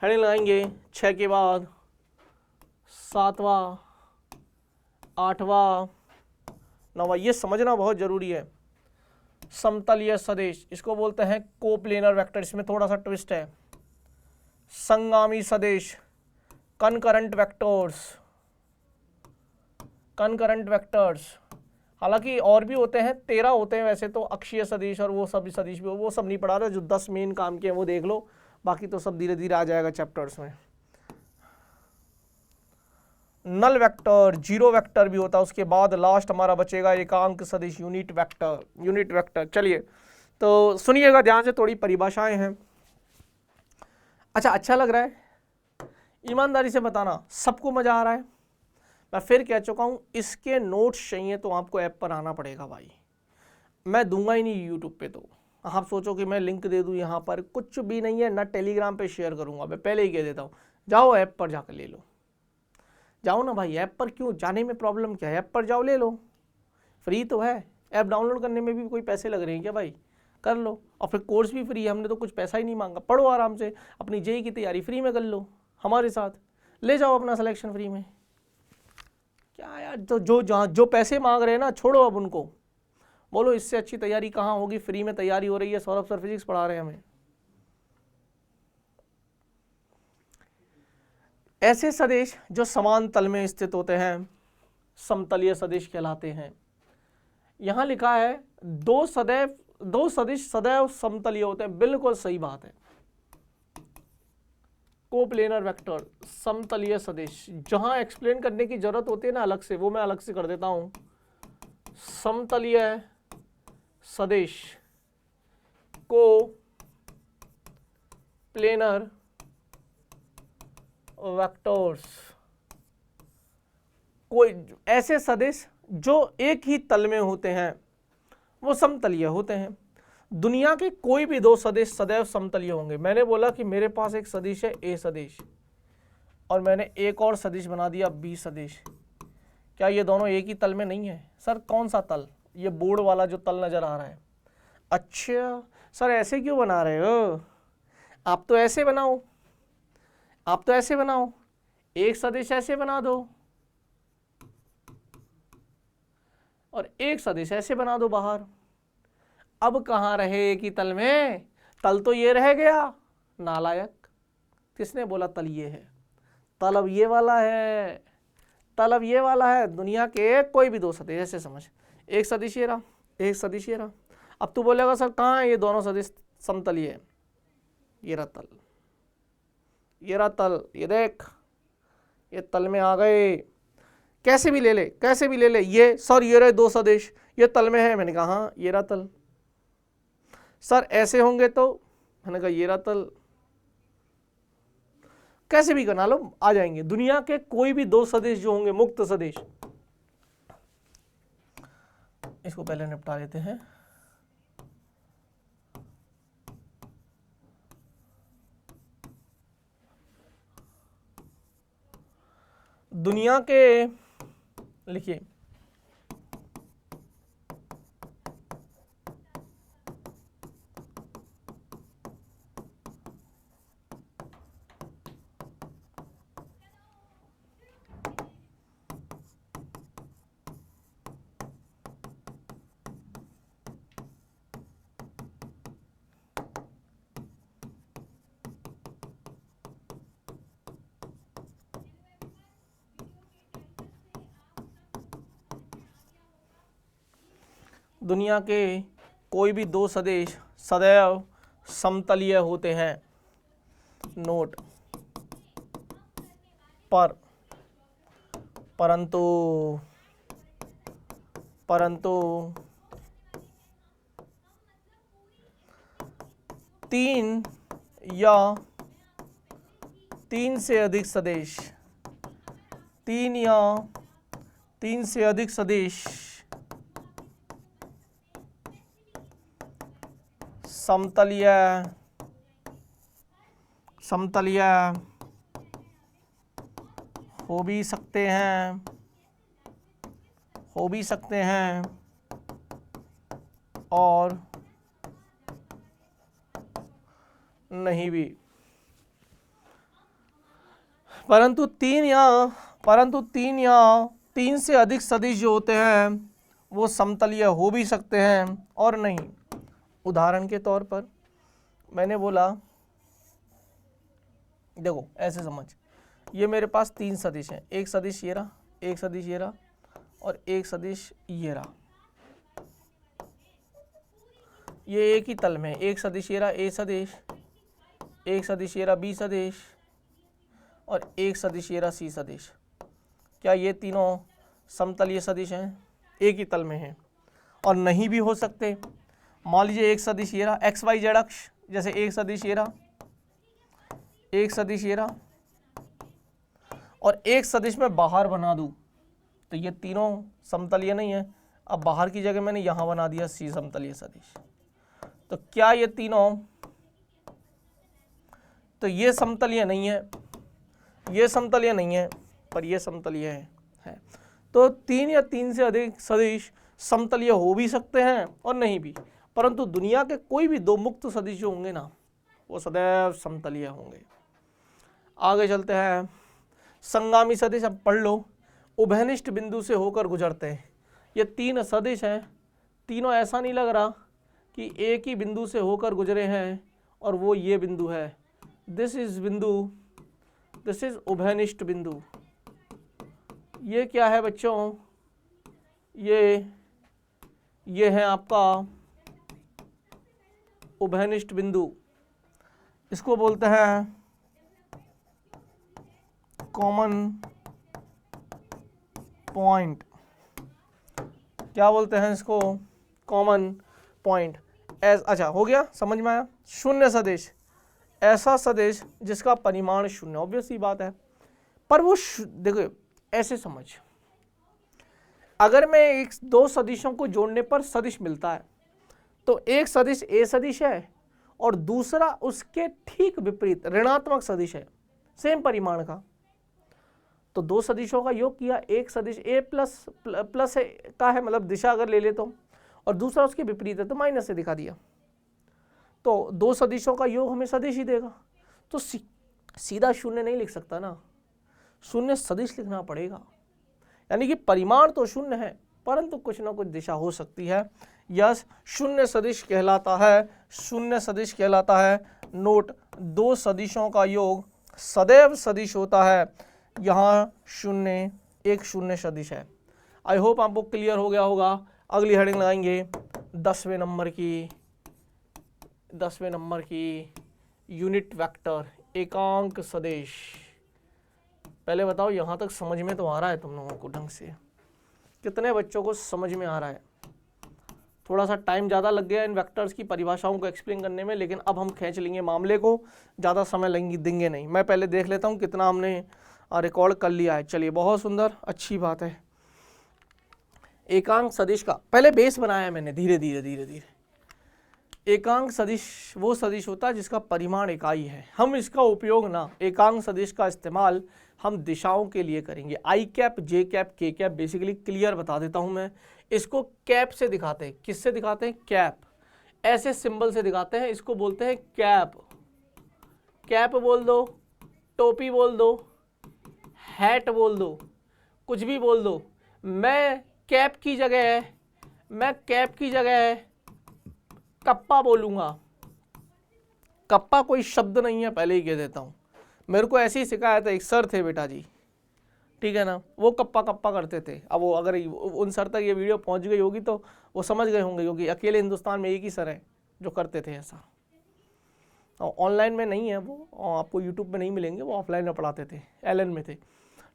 हेडिंग लगाएंगे 6 के बाद 7वां, 8वां, 9वां, ये समझना बहुत जरूरी है। समतलीय सदिश, इसको बोलते हैं कोप्लेनर वेक्टर, इसमें थोड़ा सा ट्विस्ट है। संगामी सदिश, कनकरेंट वेक्टर्स, कनकरेंट वेक्टर्स, हालांकि और भी होते हैं, 13 होते हैं वैसे तो, अक्षीय सदिश और वो सब सदिश भी, वो सब नहीं पढ़ा रहे, जो 10 मेन काम के हैं वो देख लो, बाकी तो सब धीरे धीरे आ जाएगा चैप्टर्स में। नल वेक्टर, जीरो वेक्टर भी होता है, उसके बाद लास्ट हमारा बचेगा एकांक सदिश, यूनिट वेक्टर, यूनिट वेक्टर। चलिए तो सुनिएगा ध्यान से, थोड़ी परिभाषाएं हैं। अच्छा लग रहा है? ईमानदारी से बताना सबको मजा आ रहा है? मैं फिर कह चुका हूं, इसके नोट्स चाहिए तो आपको ऐप पर आना पड़ेगा भाई, मैं दूंगा ही नहीं यूट्यूब पे। तो आप सोचो कि मैं लिंक दे दूं यहाँ पर, कुछ भी नहीं है, ना टेलीग्राम पे शेयर करूंगा, मैं पहले ही कह देता हूँ, जाओ ऐप पर जाकर ले लो, जाओ ना भाई। ऐप पर क्यों जाने में प्रॉब्लम क्या है? ऐप पर जाओ ले लो, फ्री तो है। ऐप डाउनलोड करने में भी कोई पैसे लग रहे हैं क्या भाई? कर लो, और फिर कोर्स भी फ्री है, हमने तो कुछ पैसा ही नहीं मांगा। पढ़ो आराम से, अपनी जेईई की तैयारी फ्री में कर लो हमारे साथ, ले जाओ अपना सिलेक्शन फ्री में। क्या यार, तो जो पैसे मांग रहे हैं ना, छोड़ो अब उनको, बोलो इससे अच्छी तैयारी कहाँ होगी, फ्री में तैयारी हो रही है, सौरभ सर फिजिक्स पढ़ा रहे हैं हमें। ऐसे सदिश जो समान तल में स्थित होते हैं समतलीय सदिश कहलाते हैं। यहां लिखा है दो सदिश सदैव समतलीय होते हैं, बिल्कुल सही बात है। कोप्लेनर वेक्टर, समतलीय सदिश, जहां एक्सप्लेन करने की जरूरत होती है ना अलग से, वो मैं अलग से कर देता हूं। समतलीय सदिश को प्लेनर वेक्टर्स, कोई ऐसे सदिश जो एक ही तल में होते हैं वो समतलीय होते हैं। दुनिया के कोई भी दो सदिश सदैव समतलीय होंगे। मैंने बोला कि मेरे पास एक सदिश है ए सदिश और मैंने एक और सदिश बना दिया बी सदिश, क्या ये दोनों एक ही तल में नहीं है? सर कौन सा तल? ये बोर्ड वाला जो तल नजर आ रहा है। अच्छा सर ऐसे क्यों बना रहे हो? आप तो ऐसे बनाओ, आप तो ऐसे बनाओ, एक सदिश ऐसे बना दो और एक सदिश ऐसे बना दो बाहर। अब कहाँ रहे एक ही तल में? तल तो ये रह गया। नालायक, किसने बोला तल ये है? तल अब ये वाला है, तल अब ये वाला है। दुनिया के कोई भी दो सदिश ऐसे समझ, एक सदिश ये रहा, एक सदिश ये रहा। अब तू बोलेगा सर कहाँ है ये दोनों सदिश समतलीय है? ये रहा तल, ये रहा तल, ये देख, ये तल में आ गए। कैसे भी ले ले, कैसे भी ले ले। ये सर ये रहे दो सदिश, ये तल में है। मैंने कहा हाँ ये रहा तल। सर ऐसे होंगे तो, मैंने कहा ये रहा तल। कैसे भी बना लो आ जाएंगे। दुनिया के कोई भी दो सदिश जो होंगे मुक्त सदिश, इसको पहले निपटा लेते हैं। दुनिया के, लिखिए, दुनिया के कोई भी दो सदिश सदैव समतलीय होते हैं। नोट, परंतु तीन या तीन से अधिक सदिश, तीन या तीन से अधिक सदिश समतलीय हो भी सकते हैं और नहीं भी। परंतु तीन से अधिक सदिश जो होते हैं वो समतलीय हो भी सकते हैं और नहीं। उदाहरण के तौर पर मैंने बोला, देखो ऐसे समझ, ये मेरे पास तीन सदिश हैं, एक सदिश ये रहा, एक सदिश ये रहा और एक सदिश ये रहा। ये एक ही तल में, एक सदिश ये रहा ए सदिश, एक सदिश ये रहा बी सदिश और एक सदिश ये रहा सी सदिश। क्या ये तीनों समतलीय सदिश हैं? एक ही तल में हैं और नहीं भी हो सकते। मान लीजिए एक सदिश ये रहा एक्स वाई जेड अक्ष, जैसे एक सदिश ये रहा, एक सदिश ये रहा और एक सदिश में बाहर बना दूं तो ये तीनों समतलीय नहीं है। अब बाहर की जगह मैंने यहां बना दिया सी समतलीय सदिश, तो क्या ये तीनों, तो ये समतलीय नहीं है, ये समतलीय नहीं है, पर ये समतलीय है। तो तीन या तीन से अधिक सदिश समतलीय हो भी सकते हैं और नहीं भी, परंतु दुनिया के कोई भी दो मुक्त सदिश जो होंगे ना वो सदैव समतलीय होंगे। आगे चलते हैं। संगामी सदिश अब पढ़ लो। उभयनिष्ठ बिंदु से होकर गुजरते हैं। ये तीन सदिश हैं, तीनों ऐसा नहीं लग रहा कि एक ही बिंदु से होकर गुजरे हैं और वो ये बिंदु है। दिस इज बिंदु, दिस इज उभयनिष्ठ बिंदु। ये क्या है बच्चों? ये है आपका उभयनिष्ठ बिंदु। इसको बोलते हैं कॉमन पॉइंट। क्या बोलते हैं इसको? कॉमन पॉइंट अच्छा हो गया, समझ में आया। शून्य सदिश, ऐसा सदिश जिसका परिमाण शून्य, ऑब्वियस सी बात है। पर वो देखो ऐसे समझ, अगर मैं एक दो सदिशों को जोड़ने पर सदिश मिलता है तो एक सदिश ए सदिश है और दूसरा उसके ठीक विपरीत ऋणात्मक सदिश है सेम परिमाण का, तो दो सदिशों का योग किया, एक सदिश ए प्लस का है, मतलब दिशा अगर ले ले तो, और दूसरा उसके विपरीत है तो माइनस से दिखा दिया, तो दो सदिशों का योग हमें सदिश ही देगा। तो सीधा शून्य नहीं लिख सकता ना, शून्य सदिश लिखना पड़ेगा, यानी कि परिमाण तो शून्य है परंतु कुछ ना कुछ दिशा हो सकती है। यस, शून्य सदिश कहलाता है, शून्य सदिश कहलाता है। नोट, दो सदिशों का योग सदैव सदिश होता है, यहाँ शून्य एक शून्य सदिश है। आई होप आपको क्लियर हो गया होगा। अगली हेडिंग लगाएंगे 10वें नंबर की यूनिट वेक्टर एकांक सदिश। पहले बताओ यहाँ तक समझ में तो आ रहा है तुम लोगों को ढंग से? कितने बच्चों को समझ में आ रहा है? थोड़ा सा टाइम ज़्यादा लग गया इन वेक्टर्स की परिभाषाओं को एक्सप्लेन करने में, लेकिन अब हम खींच लेंगे मामले को, ज़्यादा समय देंगे नहीं। मैं पहले देख लेता हूँ कितना हमने रिकॉर्ड कर लिया है। चलिए, बहुत सुंदर, अच्छी बात है। एकांक सदिश का पहले बेस बनाया है मैंने, धीरे धीरे। एकांक सदिश वो सदिश होता है जिसका परिमाण इकाई है। हम इसका उपयोग ना, एकांक सदिश का इस्तेमाल हम दिशाओं के लिए करेंगे। आई कैप, जे कैप, के कैप, बेसिकली क्लियर बता देता हूं मैं। इसको कैप से दिखाते हैं। किससे दिखाते हैं? कैप, ऐसे सिंबल से दिखाते हैं। इसको बोलते हैं कैप। कैप बोल दो, टोपी बोल दो, हैट बोल दो, कुछ भी बोल दो। मैं कैप की जगह कप्पा बोलूंगा। कप्पा कोई शब्द नहीं है, पहले ही कह देता हूं। मेरे को ऐसे ही सिखाया था, एक सर थे बेटा जी, ठीक है ना, वो कप्पा करते थे। अब वो अगर उन सर तक ये वीडियो पहुंच गई होगी तो वो समझ गए होंगे, क्योंकि अकेले हिंदुस्तान में एक ही सर है जो करते थे ऐसा। ऑनलाइन में नहीं है वो, आपको यूट्यूब में नहीं मिलेंगे, वो ऑफलाइन में पढ़ाते थे, एलन में थे,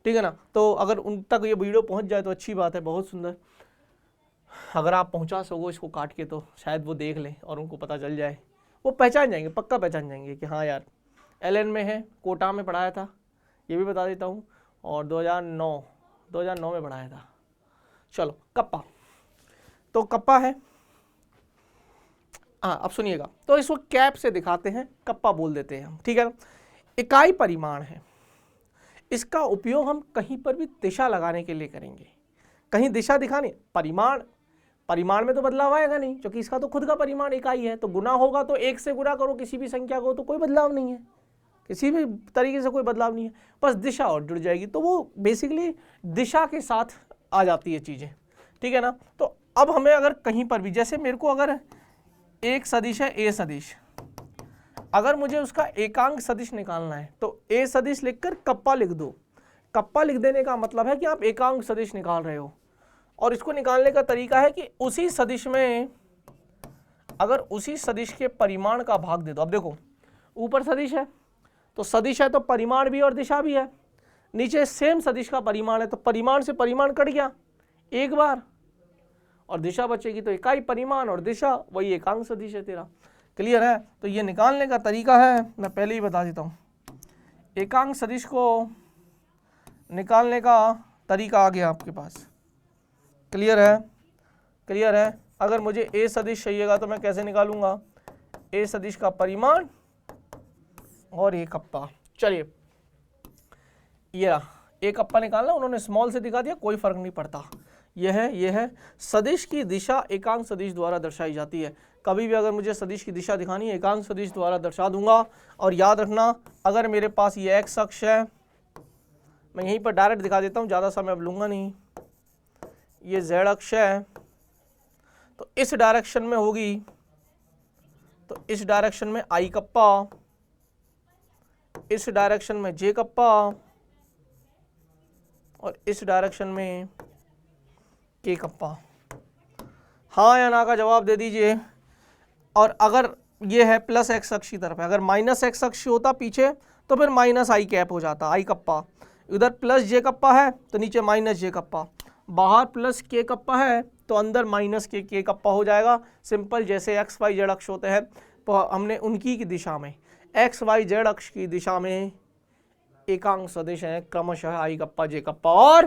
ठीक है ना। तो अगर उन तक ये वीडियो पहुंच जाए तो अच्छी बात है, बहुत सुंदर। अगर आप पहुंचा सको इसको काट के तो शायद वो देख लें और उनको पता चल जाए, वो पहचान जाएंगे, पक्का पहचान जाएंगे कि हाँ यार एलन में है, कोटा में पढ़ाया था, ये भी बता देता हूँ, और 2009 में पढ़ाया था। चलो, कप्पा, तो कप्पा है। हाँ, अब सुनिएगा, तो इसको कैप से दिखाते हैं, कप्पा बोल देते हैं हम, ठीक है ना। इकाई परिमाण है, इसका उपयोग हम कहीं पर भी दिशा लगाने के लिए करेंगे। कहीं दिशा दिखाने, परिमाण में तो बदलाव आएगा नहीं, क्योंकि इसका तो खुद का परिमाण इकाई है। तो गुना होगा तो 1 से गुना करो किसी भी संख्या को, तो कोई बदलाव नहीं है, किसी भी तरीके से कोई बदलाव नहीं है, बस दिशा और जुड़ जाएगी। तो वो बेसिकली दिशा के साथ आ जाती है चीज़ें, ठीक है ना। तो अब हमें अगर कहीं पर भी, जैसे मेरे को अगर एक सदिश है ए सदिश, अगर मुझे उसका एकांक सदिश निकालना है तो ए सदिश लिखकर कप्पा लिख दो। कप्पा लिख देने का मतलब है कि आप एकांक सदिश निकाल रहे हो। और इसको निकालने का तरीका है कि उसी सदिश में अगर उसी सदिश के परिमाण का भाग दे दो। अब देखो, ऊपर सदिश है तो सदिश है तो परिमाण भी और दिशा भी है, नीचे सेम सदिश का परिमाण है तो परिमाण से परिमाण कट गया एक बार और दिशा बचेगी, तो इकाई परिमाण और दिशा वही एकांक सदिश है तेरा। क्लियर है? तो ये निकालने का तरीका है, मैं पहले ही बता देता हूँ। एकांक सदिश को निकालने का तरीका आ गया आपके पास। क्लियर है? अगर मुझे ए सदिश चाहिएगा तो मैं कैसे निकालूंगा? ए सदिश का परिमाण और एक कप्पा। चलिए, ये एक कप्पा निकालना, उन्होंने स्मॉल से दिखा दिया, कोई फर्क नहीं पड़ता। यह है सदिश की दिशा एकांक सदिश द्वारा दर्शाई जाती है। कभी भी अगर मुझे सदिश की दिशा दिखानी है, एकांक सदिश द्वारा दर्शा दूंगा। और याद रखना, अगर मेरे पास ये एक्स अक्ष है, मैं यहीं पर डायरेक्ट दिखा देता हूँ, ज़्यादा समय अब लूँगा नहीं। ये जेड अक्ष है तो इस डायरेक्शन में होगी, तो इस डायरेक्शन में आई कप्पा, इस डायरेक्शन में जे कप्पा और इस डायरेक्शन में के कप्पा। हाँ या ना का जवाब दे दीजिए। और अगर ये है प्लस एक्स अक्ष की तरफ है, अगर माइनस एक्स अक्ष होता पीछे तो फिर माइनस आई कैप हो जाता, आई कप्पा। इधर प्लस जे कप्पा है तो नीचे माइनस जे कप्पा। बाहर प्लस के कप्पा है तो अंदर माइनस के कप्पा हो जाएगा। सिंपल, जैसे एक्स वाई जेड अक्ष होते हैं तो हमने उनकी की दिशा में एक्स वाई जेड अक्ष की दिशा में एकांक सदिश है क्रमशः आई कप्पा जे कप्पा और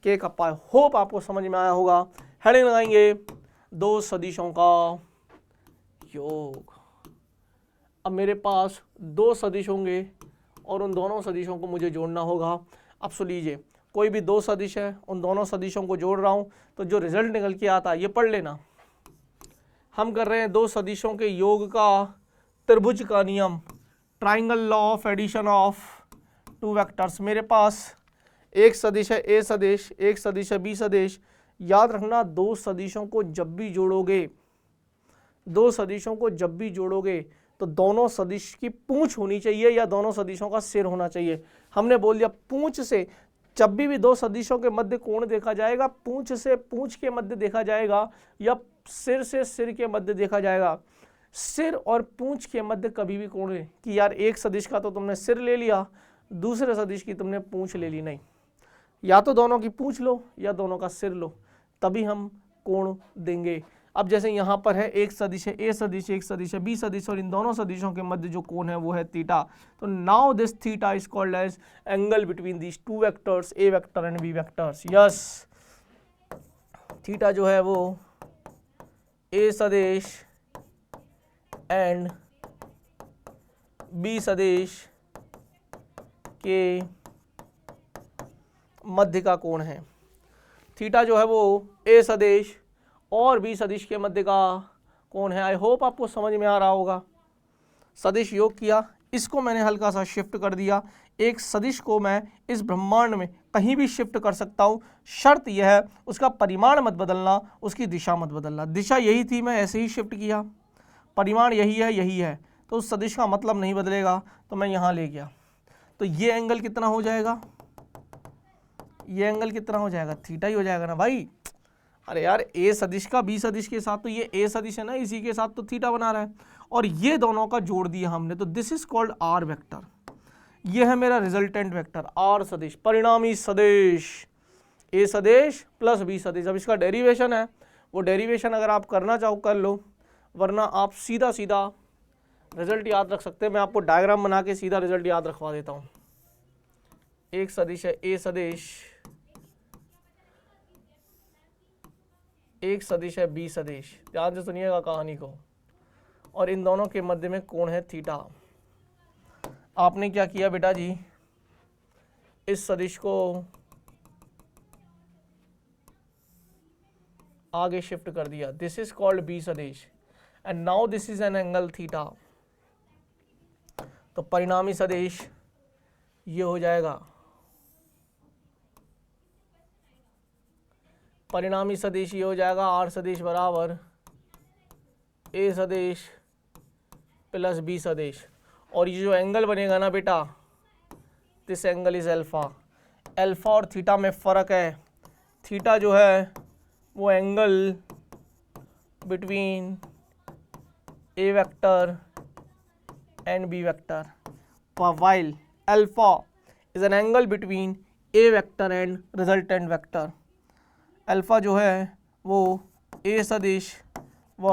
के कप्पा। होप आपको समझ में आया होगा। हेडिंग लगाएंगे दो सदिशों का योग। अब मेरे पास दो सदिश होंगे और उन दोनों सदिशों को मुझे जोड़ना होगा। अब सुन लीजिए, कोई भी दो सदिश है, उन दोनों सदिशों को जोड़ रहा हूं तो जो रिजल्ट निकल के आता है ये पढ़ लेना। हम कर रहे हैं दो सदिशों के योग का त्रिभुज का नियम, triangle law of addition of two vectors. मेरे पास एक सदिश है ए सदिश, एक सदिश है बी सदिश। याद रखना, दो सदिशों को जब भी जोड़ोगे, दो सदिशों को जब भी जोड़ोगे तो दोनों सदिश की पूंछ होनी चाहिए या दोनों सदिशों का सिर होना चाहिए। हमने बोल दिया पूंछ से जब भी दो सदिशों के मध्य कोण देखा जाएगा, पूंछ से पूंछ के मध्य देखा जाएगा या सिर से सिर के मध्य देखा जाएगा। सिर और पूंछ के मध्य कभी भी कोण है कि यार एक सदिश का तो तुमने सिर ले लिया, दूसरे सदिश की तुमने पूंछ ले ली, नहीं। या तो दोनों की पूंछ लो या दोनों का सिर लो, तभी हम कोण देंगे। अब जैसे यहाँ पर है एक सदिश है ए सदिश, एक सदिश है बी सदिश और इन दोनों सदिशों के मध्य जो कोण है वो है थीटा। तो now this theta is called as angle between these two vectors A vector and B vectors. Yes, theta जो है वो ए सदिश एंड बी सदिश के मध्य का कोण है। थीटा जो है वो ए सदिश और बी सदिश के मध्य का कोण है। आई होप आपको समझ में आ रहा होगा। सदिश योग किया, इसको मैंने हल्का सा शिफ्ट कर दिया। एक सदिश को मैं इस ब्रह्मांड में कहीं भी शिफ्ट कर सकता हूँ, शर्त यह है उसका परिमाण मत बदलना, उसकी दिशा मत बदलना। दिशा यही थी, मैं ऐसे ही शिफ्ट किया, परिमाण यही है तो उस सदिश का मतलब नहीं बदलेगा, तो मैं यहाँ ले गया। तो ये एंगल कितना हो जाएगा, ये एंगल कितना हो जाएगा, थीटा ही हो जाएगा ना भाई। अरे यार, ए सदिश का बी सदिश के साथ, तो ये ए सदिश है ना, इसी के साथ तो थीटा बना रहा है और ये दोनों का जोड़ दिया हमने, तो this is called R vector. ये है मेरा रिजल्टेंट वेक्टर आर सदिश, परिणामी सदिश ए सदिश प्लस बी सदिश। अब इसका डेरिवेशन है, वो डेरिवेशन अगर आप करना चाहो कर लो, वरना आप सीधा सीधा रिजल्ट याद रख सकते हैं। मैं आपको डायग्राम बना के सीधा रिजल्ट याद रखवा देता हूँ। एक सदिश है ए सदिश, एक सदिश है बी सदिश, ध्यान से सुनिएगा कहानी को, और इन दोनों के मध्य में कोण है थीटा। आपने क्या किया बेटा जी, इस सदिश को आगे शिफ्ट कर दिया, दिस इज कॉल्ड बी सदिश and now this is an angle theta. तो परिणामी सदिश ये हो जाएगा, परिणामी सदिश ये हो जाएगा आर सदिश बराबर ए सदिश प्लस बी सदिश। और ये जो एंगल बनेगा ना बेटा, this angle is alpha. Alpha और थीटा में फ़र्क है, थीटा जो है वो angle between A vector and B vector, while alpha is an angle between A vector and resultant vector. Alpha जो है वो ए सदिश व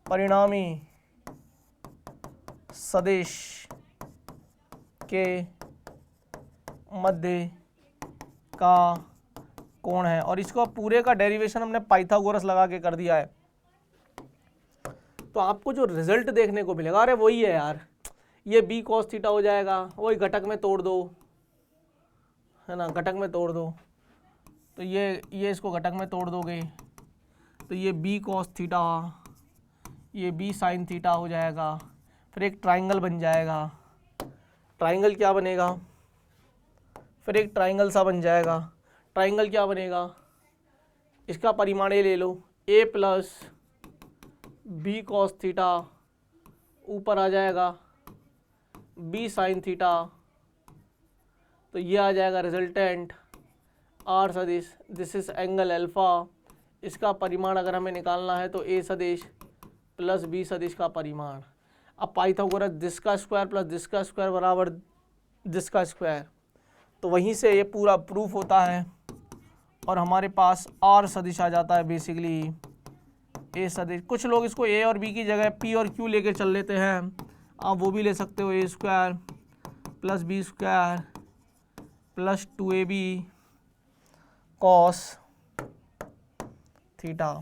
परिणामी सदिश के मध्य का कोण है और इसको पूरे का डेरिवेशन हमने पाइथागोरस लगा के कर दिया है। तो आपको जो रिजल्ट देखने को मिलेगा, अरे वही है यार, ये बी कॉस थीटा हो जाएगा, वही घटक में तोड़ दो, है ना, घटक में तोड़ दो। तो ये इसको घटक में तोड़ दोगे तो ये बी कॉस थीटा, ये बी साइन थीटा हो जाएगा, फिर एक ट्राइंगल बन जाएगा। ट्राइंगल क्या बनेगा, फिर एक ट्राइंगल सा बन जाएगा। ट्राइंगल क्या बनेगा, इसका परिमाण ले लो, ए प्लस बी कॉस थीटा, ऊपर आ जाएगा बी साइन थीटा, तो ये आ जाएगा रिजल्टेंट आर सदिश, दिस इज एंगल अल्फा। इसका परिमाण अगर हमें निकालना है तो ए सदिश प्लस बी सदिश का परिमाण। अब पाइथागोरस दिस का स्क्वायर प्लस दिस का स्क्वायर बराबर दिस का स्क्वायर, तो वहीं से ये पूरा प्रूफ होता है और हमारे पास आर सदिश आ जाता है बेसिकली ए सदिश। कुछ लोग इसको ए और बी की जगह पी और क्यू लेके चल लेते हैं, आप वो भी ले सकते हो, a square plus b square plus 2ab cos theta.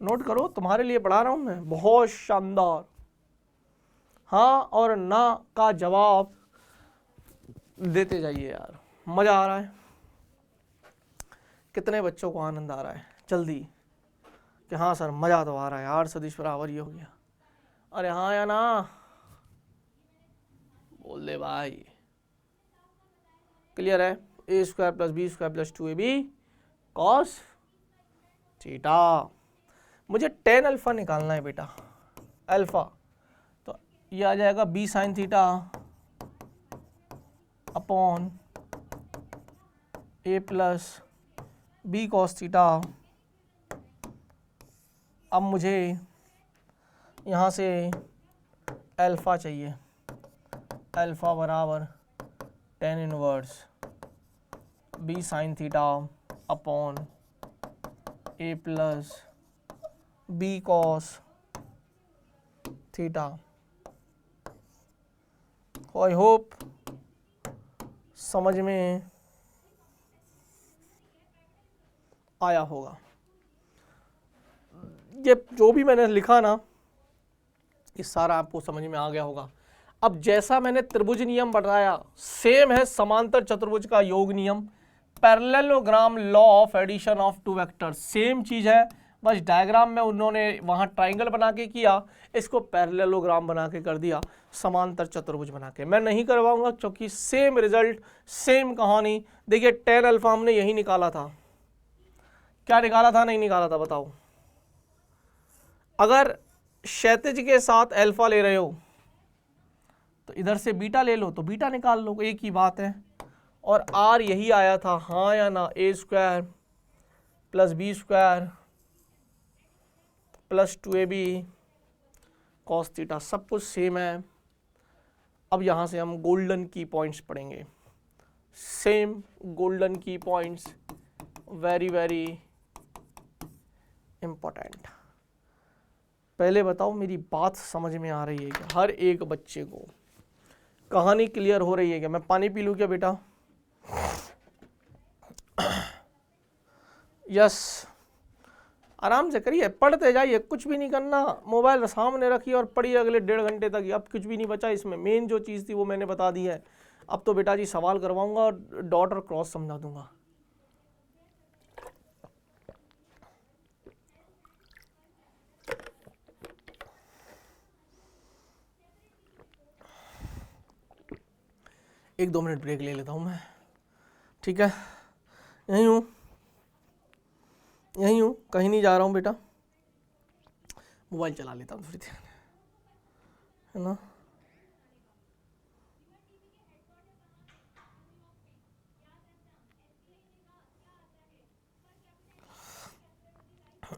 Note करो, तुम्हारे लिए पढ़ा रहा हूं मैं, बहुत शानदार। हाँ और ना का जवाब देते जाइए यार, मजा आ रहा है। कितने बच्चों को आनंद आ रहा है जल्दी कि हाँ सर मजा तो आ रहा है यार, सदिश बराबर ही हो गया। अरे हाँ या ना बोल दे भाई। क्लियर है? A square plus b square plus 2ab cos theta. मुझे tan अल्फा निकालना है बेटा, अल्फा, तो ये आ जाएगा b sine theta upon a plus B cos theta. अब मुझे यहाँ से अल्फा चाहिए, अल्फा बराबर tan inverse b sine theta upon a plus B cos theta. I hope समझ में आया होगा। ये जो भी मैंने लिखा ना, ये सारा आपको समझ में आ गया होगा। अब जैसा मैंने त्रिभुज नियम बताया, सेम है समांतर चतुर्भुज का योग नियम, parallelogram law of addition of two vector, same चीज है, बस डायग्राम में उन्होंने वहां ट्राइंगल बना के किया, इसको पैरेललोग्राम बना के कर दिया, समांतर चतुर्भुज बना के। मैं नहीं करवाऊंगा क्योंकि सेम रिजल्ट सेम कहानी। देखिए tan अल्फा हमने यही निकाला था, क्या निकाला था, नहीं निकाला था बताओ। अगर क्षैतिज के साथ अल्फा ले रहे हो तो इधर से बीटा ले लो, तो बीटा निकाल लो, एक ही बात है। और आर यही आया था, हाँ या ना, a square plus b square plus 2ab cos theta, सब कुछ सेम है। अब यहाँ से हम गोल्डन की पॉइंट्स पढ़ेंगे, सेम गोल्डन की पॉइंट्स, वेरी वेरी इंपॉर्टेंट। पहले बताओ मेरी बात समझ में आ रही है क्या? हर एक बच्चे को कहानी क्लियर हो रही है क्या? मैं पानी पी लूँ क्या बेटा? यस, आराम से करिए, पढ़ते जाइए, कुछ भी नहीं करना, मोबाइल सामने रखिए और पढ़िए अगले 1.5 घंटे तक। अब कुछ भी नहीं बचा इसमें, मेन जो चीज़ थी वो मैंने बता दी है। अब तो बेटा जी सवाल करवाऊंगा और डॉट और क्रॉस समझा दूंगा। एक 2 मिनट ब्रेक ले लेता हूँ मैं, ठीक है? यहीं हूँ, यहीं हूँ, कहीं नहीं जा रहा हूँ बेटा, मोबाइल चला लेता हूँ थोड़ी देर, है ना?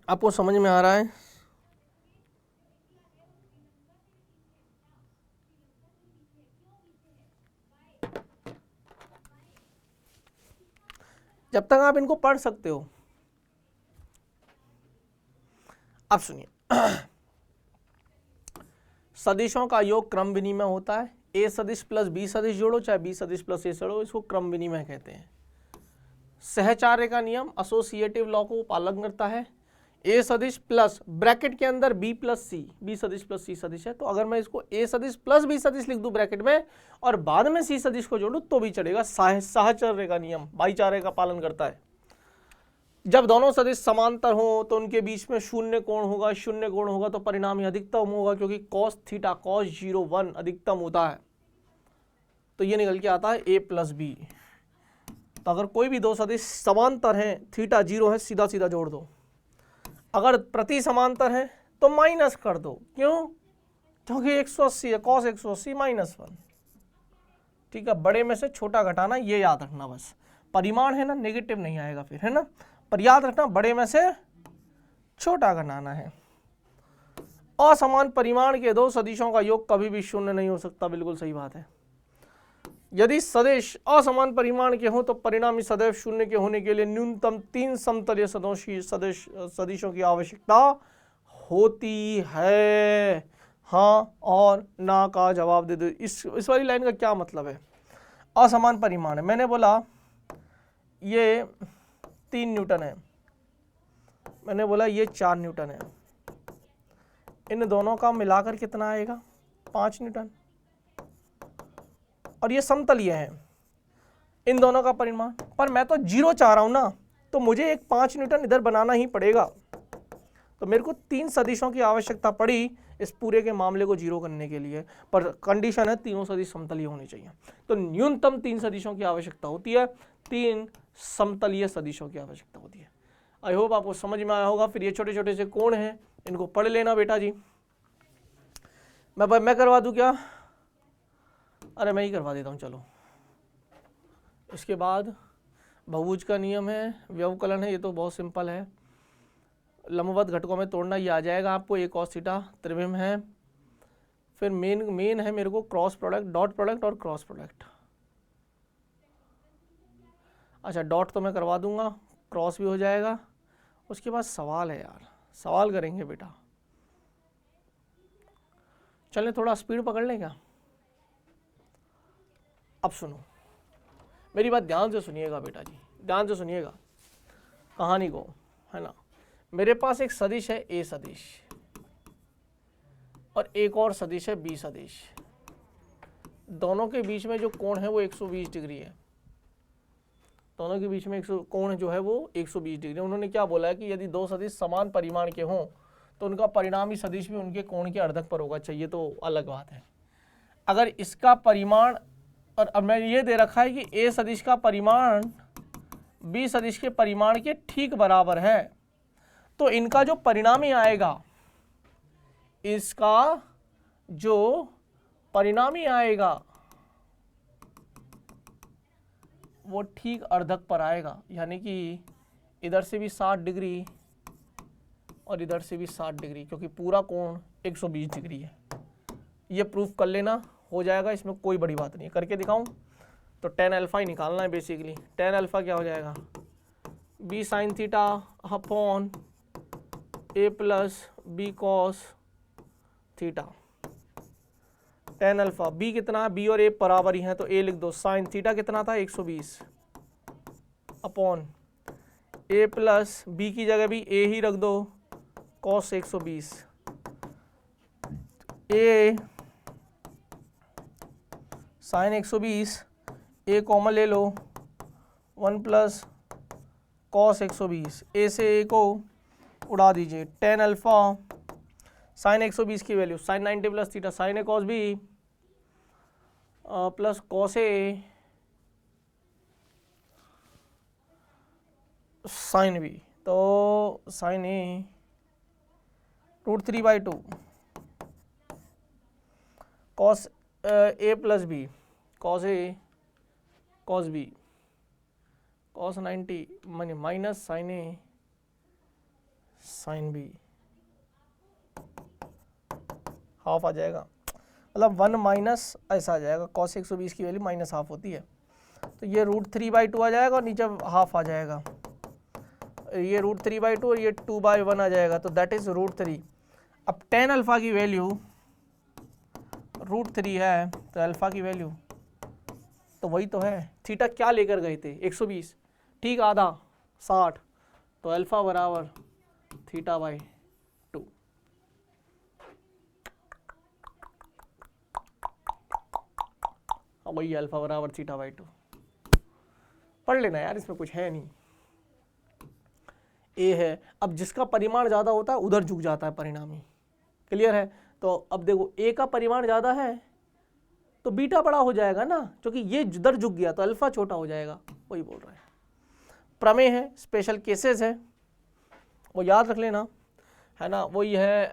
आपको समझ में आ रहा है? जब तक आप इनको पढ़ सकते हो। अब सुनिए, सदिशों का योग क्रम विनिमय होता है। ए सदिश प्लस बी सदिश जोड़ो, चाहे बी सदिश प्लस ए जोड़ो, इसको क्रम विनिमय कहते हैं। सहचार्य का नियम, एसोसिएटिव लॉ को पालन करता है। ए सदिश प्लस ब्रैकेट के अंदर बी प्लस सी, बी सदिश प्लस सी सदिश है, तो अगर मैं इसको ए सदिश प्लस बी सदिश लिख दूं ब्रैकेट में और बाद में सी सदिश को जोड़ूं तो भी चलेगा। साहचर्य का नियम भाईचारे का पालन करता है। जब दोनों सदिश समांतर हो तो उनके बीच में शून्य कोण होगा, शून्य कोण होगा तो परिणाम ही अधिकतम होगा, क्योंकि cos थीटा cos 0 1 अधिकतम होता है। तो ये निकल के आता है a प्लस बी। तो अगर कोई भी दो सदिश समांतर हैं, थीटा 0 है, सीधा सीधा जोड़ दो। अगर प्रति समांतर है तो माइनस कर दो, क्यों? क्योंकि 180 है, cos 180 -1। ठीक है, बड़े में से छोटा घटाना, ये याद रखना बस। परिमाण है ना, नेगेटिव नहीं आएगा फिर, है ना? पर याद रखना बड़े में से छोटा घटाना है। असमान परिमाण के दो सदिशों का योग कभी भी शून्य नहीं हो सकता, बिल्कुल सही बात है। यदि सदिश असमान परिमाण के हों तो परिणामी सदैव शून्य के होने के लिए न्यूनतम 3 समतलीय सदिशों की आवश्यकता होती है। हाँ और ना का जवाब दे दो। इस वाली लाइन का क्या मतलब है? असमान परिमाण है, मैंने बोला ये 3 न्यूटन है, मैंने बोला ये 4 न्यूटन है, इन दोनों का मिलाकर कितना आएगा? 5 न्यूटन। और ये समतलीय है, इन दोनों का परिमाण, पर मैं तो 0 चाह रहा हूं ना, तो मुझे एक 5 न्यूटन इधर बनाना ही पड़ेगा। तो मेरे को 3 सदिशों की आवश्यकता पड़ी इस पूरे के मामले को 0 करने के लिए, पर कंडीशन है तीनों सदिश समतलीय होनी चाहिए। तो न्यूनतम 3 सदिशों की आवश्यकता होती है, 3 समतलीय सदिशों की आवश्यकता होती है। आई होप आपको समझ में आया होगा। फिर ये छोटे छोटे से कोण हैं, इनको पढ़ लेना बेटा जी। मैं करवा दूं क्या? अरे मैं ही करवा देता हूँ, चलो। इसके बाद बहुभुज का नियम है, व्यवकलन है, ये तो बहुत सिंपल है। लंबवत घटकों में तोड़ना, ये आ जाएगा आपको, एक cos थीटा त्रिविम है। फिर मेन है मेरे को क्रॉस प्रोडक्ट, डॉट प्रोडक्ट और क्रॉस प्रोडक्ट। अच्छा डॉट तो मैं करवा दूंगा, क्रॉस भी हो जाएगा। उसके बाद सवाल है यार, सवाल करेंगे बेटा। चलें थोड़ा स्पीड पकड़ लें क्या? अब सुनो, मेरी बात ध्यान से सुनिएगा बेटा जी, ध्यान से सुनिएगा कहानी को, है ना। मेरे पास एक सदिश है ए सदिश और एक और सदिश है बी सदिश। दोनों के बीच में जो कोण है वो 120 डिग्री है। दोनों के बीच में कोण जो है वो 120 डिग्री। उन्होंने क्या बोला है कि यदि दो सदिश समान परिमाण के हों तो उनका परिणामी सदिश भी उनके कोण के अर्धक पर होगा चाहिए, तो अलग बात है। अगर इसका परिमाण, और अब मैं ये दे रखा है कि ए सदिश का परिमाण बी सदिश के परिमाण के ठीक बराबर है, तो इनका जो परिणामी आएगा, इसका जो परिणामी आएगा वो ठीक अर्धक पर आएगा। यानी कि इधर से भी 60 डिग्री और इधर से भी 60 डिग्री, क्योंकि पूरा कोण 120 डिग्री है। ये प्रूफ कर लेना, हो जाएगा, इसमें कोई बड़ी बात नहीं है। करके दिखाऊं तो tan अल्फा ही निकालना है बेसिकली। tan अल्फा क्या हो जाएगा? b sin theta upon a plus B cos theta. tan alpha b कितना है? b और a बराबर ही हैं तो a लिख दो। साइन थीटा कितना था? 120 अपॉन a प्लस b की जगह भी a ही रख दो, cos 120। a sine 120, a common ले लो, 1 प्लस कॉस 120, a से a को उड़ा दीजिए। tan अल्फा साइन 120 की value sine 90 plus theta sine a cos B plus cos a sine b, तो sine a √3/2 cos a plus B, cos a cos b, cos 90 minus sine a sine b, half आ जाएगा। मतलब 1 माइनस ऐसा आ जाएगा, कॉस 120 की वैल्यू माइनस हाफ होती है, तो ये √3/2 आ जाएगा और नीचे हाफ आ जाएगा। ये √3/2 और ये 2/1 आ जाएगा, तो दैट इज √3। अब tan अल्फा की वैल्यू √3 है, तो अल्फा की वैल्यू तो वही तो है। थीटा क्या लेकर गए थे? 120, ठीक आधा 60, तो अल्फा बराबर θ/2। वही अल्फा बराबर θ/2। पढ़ लेना यार, इसमें कुछ है नहीं। ए है, अब जिसका परिमाण ज़्यादा होता है उधर झुक जाता है परिणामी। क्लियर है? तो अब देखो ए का परिमाण ज़्यादा है तो बीटा बड़ा हो जाएगा ना, क्योंकि ये इधर झुक गया तो अल्फा छोटा हो जाएगा। वही बोल रहा है। प्रमेय है, स्पेशल केसेस है, वो याद रख लेना, है ना। वो ये है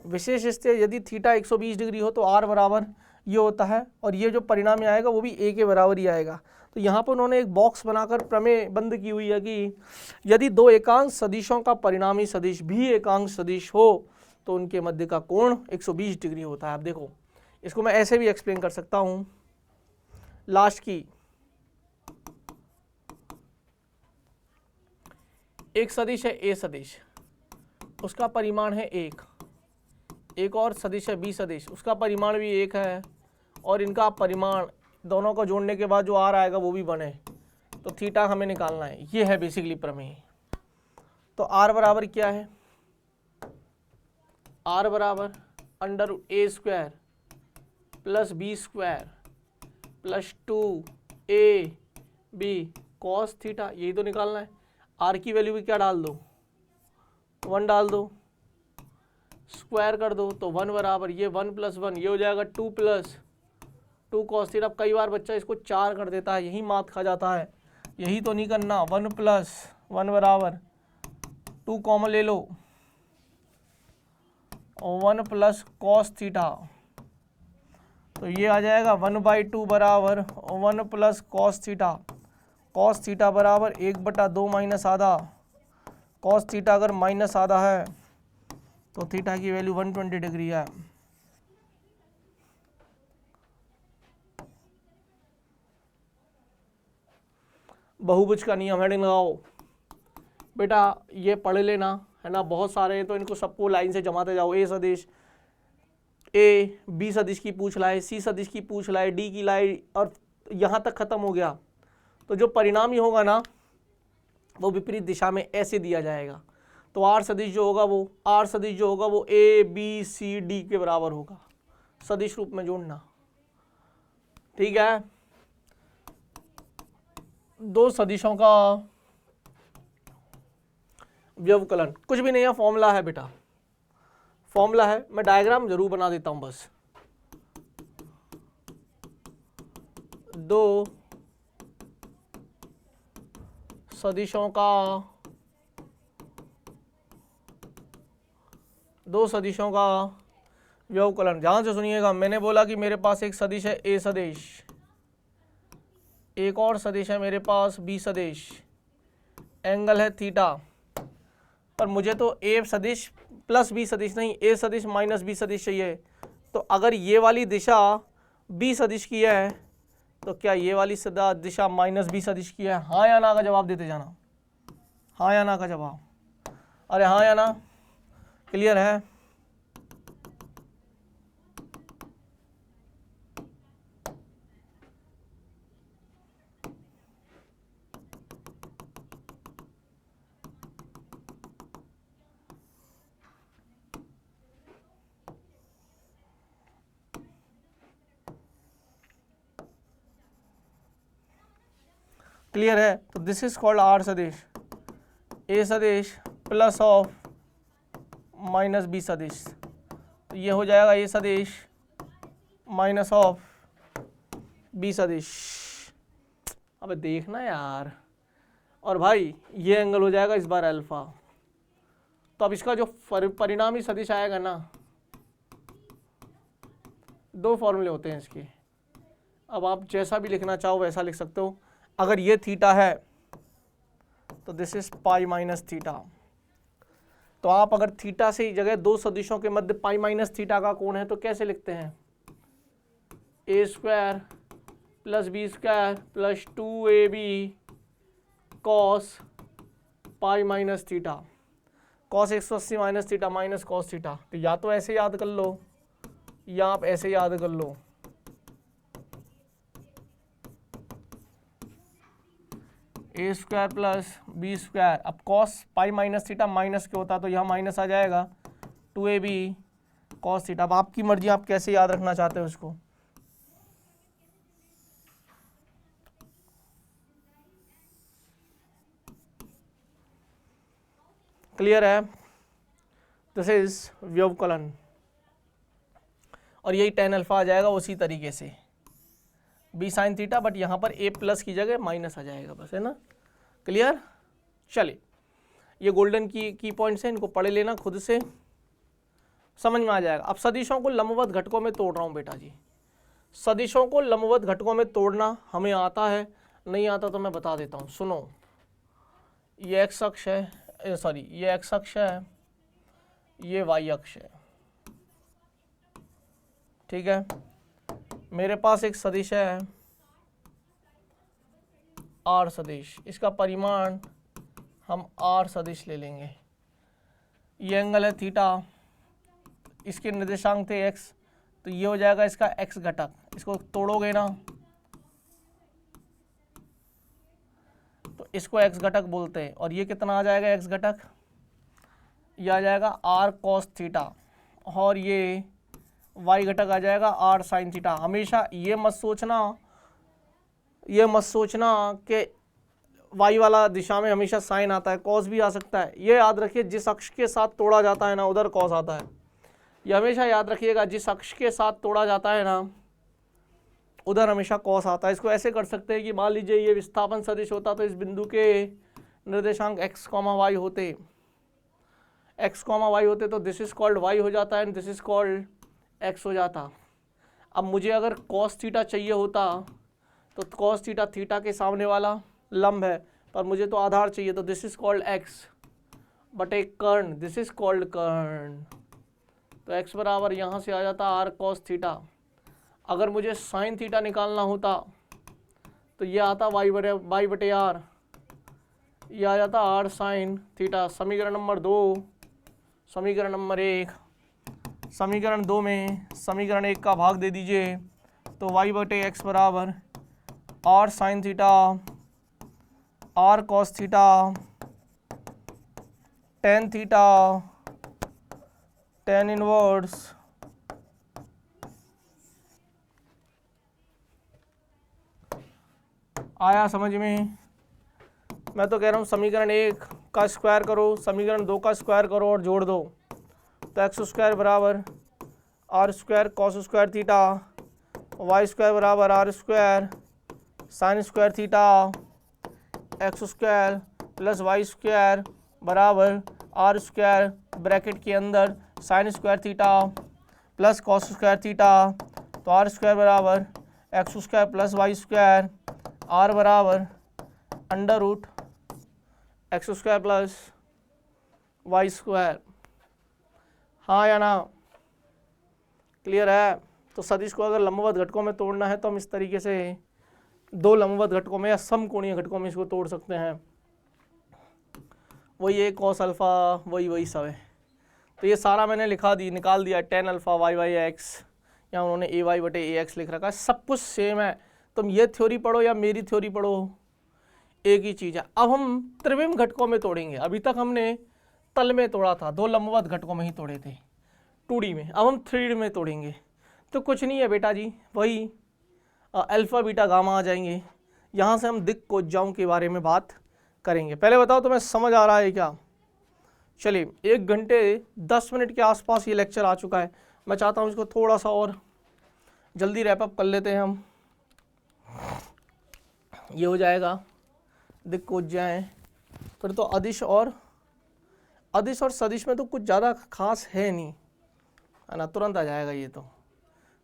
विशेष स्थिति यदि थीटा 120 डिग्री हो तो आर बराबर ये होता है, और ये जो परिणामी आएगा वो भी ए के बराबर ही आएगा। तो यहाँ पर उन्होंने एक बॉक्स बनाकर प्रमेय बंद की हुई है कि यदि दो एकांश सदिशों का परिणामी सदिश भी एकांश सदिश हो तो उनके मध्य का कोण 120 डिग्री होता है। आप देखो इसको मैं ऐसे भी एक्सप्लेन कर सकता हूं, लास्ट की एक सदिश है ए सदिश, उसका परिमाण है एक और सदिश है बी सदिश, उसका परिमाण भी 1 है, और इनका परिमाण दोनों को जोड़ने के बाद जो आर आएगा वो भी 1 है, तो थीटा हमें निकालना है। ये है बेसिकली प्रमेय। तो आर बराबर क्या है, आर बराबर under a square plus b square plus 2 AB cos theta, यही तो निकालना है। आर की वैल्यू भी क्या डाल दो, 1 डाल दो, स्क्वायर कर दो, तो 1 बराबर ये 1 + 1 ये हो जाएगा 2 + 2 कॉस थीटा। अब कई बार बच्चा इसको 4 कर देता है, यही मात खा जाता है, यही तो नहीं करना। 1 + 1 बराबर 2 कॉमन ले लो, 1 + कॉस थीटा, तो ये आ जाएगा 1/2 बराबर 1 + कॉस थीटा। कॉस थीटा बराबर 1/2 माइनस आधा। कॉस थीटा अगर माइनस आधा है तो थीटा की वैल्यू 120 डिग्री है। बहुभुज का नियम हेडिंग लगाओ बेटा, ये पढ़ लेना है ना, बहुत सारे हैं तो इनको सबको लाइन से जमाते जाओ। ए सदिश, ए बी सदिश की पूछ लाए, सी सदिश की पूछ लाए, डी की लाए, और यहाँ तक खत्म हो गया। तो जो परिणाम ही होगा ना वो विपरीत दिशा में ऐसे दिया जाएगा। तो आर सदिश जो होगा वो ए बी सी डी के बराबर होगा, सदिश रूप में जोड़ना, ठीक है। दो सदिशों का व्यवकलन कुछ भी नहीं है, फॉर्मूला है बेटा, फॉर्मूला है। मैं डायग्राम जरूर बना देता हूं बस। दो सदिशों का व्यवकलन, ध्यान से सुनिएगा। मैंने बोला कि मेरे पास एक सदिश है ए सदिश, एक और सदिश है मेरे पास बी सदिश, एंगल है थीटा, पर मुझे तो ए सदिश प्लस बी सदिश नहीं, ए सदिश माइनस बी सदिश चाहिए। तो अगर ये वाली दिशा बी सदिश की है तो क्या ये वाली दिशा माइनस बी सदिश की है? हाँ या ना का जवाब देते जाना, हाँ या ना का जवाब, अरे हाँ या ना, क्लियर है? क्लियर है? तो दिस इज कॉल्ड आर सदिश, ए सदिश प्लस ऑफ माइनस बी सदिश, तो ये हो जाएगा ए सदिश माइनस ऑफ बी सदिश। अबे देखना यार, और भाई ये एंगल हो जाएगा इस बार अल्फा। तो अब इसका जो परिणामी सदिश आएगा ना, दो फॉर्मूले होते हैं इसके, अब आप जैसा भी लिखना चाहो वैसा लिख सकते हो। अगर ये थीटा है तो this is pi minus theta. तो आप अगर थीटा से जगह दो सदिशों के मध्य पाई माइनस थीटा का कोण है तो कैसे लिखते हैं? A square plus b square plus 2ab cos pi minus theta, cos 180 minus theta minus cos theta. तो या तो ऐसे याद कर लो या आप ऐसे याद कर लो। ए स्क्वायर प्लस बी स्क्वायर, अब cos pi minus theta minus के होता तो यहाँ माइनस आ जाएगा 2ab कॉस थीटा। अब आपकी मर्जी, आप कैसे याद रखना चाहते हो इसको। क्लियर है? दिस इज व्यवकलन, और यही tan अल्फा आ जाएगा उसी तरीके से बी साइन थीटा, बट यहाँ पर a प्लस की जगह माइनस आ जाएगा बस, है ना? क्लियर? चलिए, ये गोल्डन की पॉइंट्स हैं, इनको पढ़ लेना खुद से, समझ में आ जाएगा। अब सदिशों को लंबवत घटकों में तोड़ रहा हूँ बेटा जी। सदिशों को लंबवत घटकों में तोड़ना हमें आता है, नहीं आता तो मैं बता देता हूँ, सुनो। ये एक्स अक्ष है, सॉरी ये एक्स अक्ष है, ये वाई अक्ष है, ठीक है। मेरे पास एक सदिश है आर सदिश, इसका परिमाण हम आर सदिश ले लेंगे। ये एंगल है थीटा, इसके निर्देशांक थे एक्स, तो ये हो जाएगा इसका एक्स घटक। इसको तोड़ोगे ना तो इसको एक्स घटक बोलते हैं। और ये कितना आ जाएगा एक्स घटक, ये आ जाएगा आर कॉस थीटा, और ये वाई घटक आ जाएगा आर साइन थीटा। हमेशा ये मत सोचना कि वाई वाला दिशा में हमेशा साइन आता है, कॉस भी आ सकता है। ये याद रखिए, जिस अक्ष के साथ तोड़ा जाता है ना उधर कॉस आता है। ये हमेशा याद रखिएगा, जिस अक्ष के साथ तोड़ा जाता है ना उधर हमेशा कॉस आता है। इसको ऐसे कर सकते हैं कि मान लीजिए ये विस्थापन सदिश होता तो इस बिंदु के निर्देशांक x, y होते, x, y होते तो दिस इज कॉल्ड y हो जाता है and this is called x हो जाता। अब मुझे अगर cos थीटा चाहिए होता तो cos थीटा थीटा के सामने वाला लंब है, पर मुझे तो आधार चाहिए, तो this is called x but एक कर्ण, दिस इज कॉल्ड कर्ण। तो x बराबर यहाँ से आ जाता r cos थीटा। अगर मुझे साइन थीटा निकालना होता तो ये आता y बटे r, ये आ जाता r साइन थीटा। समीकरण नंबर 2, समीकरण नंबर 1, समीकरण 2 में समीकरण 1 का भाग दे दीजिए, तो y बटे x बराबर r sine theta r cos theta tan theta tan inverse आया समझ में। मैं तो कह रहा हूँ समीकरण 1 का स्क्वायर करो, समीकरण 2 का स्क्वायर करो और जोड़ दो, तो एक्स स्क्वायर बराबर r square cos square theta, y square बराबर r square sine square theta, x square plus y square बराबर आर स्क्वायर ब्रैकेट के अंदर sine square theta plus cos square theta. तो आर स्क्वायर बराबर x square plus y square, r बराबर under root x square plus y square. हाँ या ना, क्लियर है। तो सदिश को अगर लंबवत घटकों में तोड़ना है तो हम इस तरीके से दो लंबवत घटकों में या समकोणीय घटकों में इसको तोड़ सकते हैं। वही एक कॉस अल्फा, वही सब है। तो ये सारा मैंने निकाल दिया, tan alpha Y by X, या उन्होंने ए वाई बटे ए एक्स लिख रखा है, सब कुछ सेम है। तुम ये थ्योरी पढ़ो या मेरी थ्योरी पढ़ो, एक ही चीज़ है। अब हम त्रिविम घटकों में तोड़ेंगे। अभी तक हमने तल में तोड़ा था, दो लंबवत घटकों में ही तोड़े थे 2D में। अब हम 3D में तोड़ेंगे। तो कुछ नहीं है बेटा जी, वही अल्फा बीटा गामा आ जाएंगे। यहाँ से हम दिक् कोज्जाओं के बारे में बात करेंगे। पहले बताओ तुम्हें समझ आ रहा है क्या? चलिए, 1 घंटे 10 मिनट के आसपास ये लेक्चर आ चुका है। मैं चाहता हूँ इसको थोड़ा सा और जल्दी रैप अप कर लेते हैं हम। ये हो जाएगा दिक् कोज्जाएं। फिर तो अदिश और सदिश में तो कुछ ज़्यादा खास है नहीं, है ना, तुरंत आ जाएगा ये तो।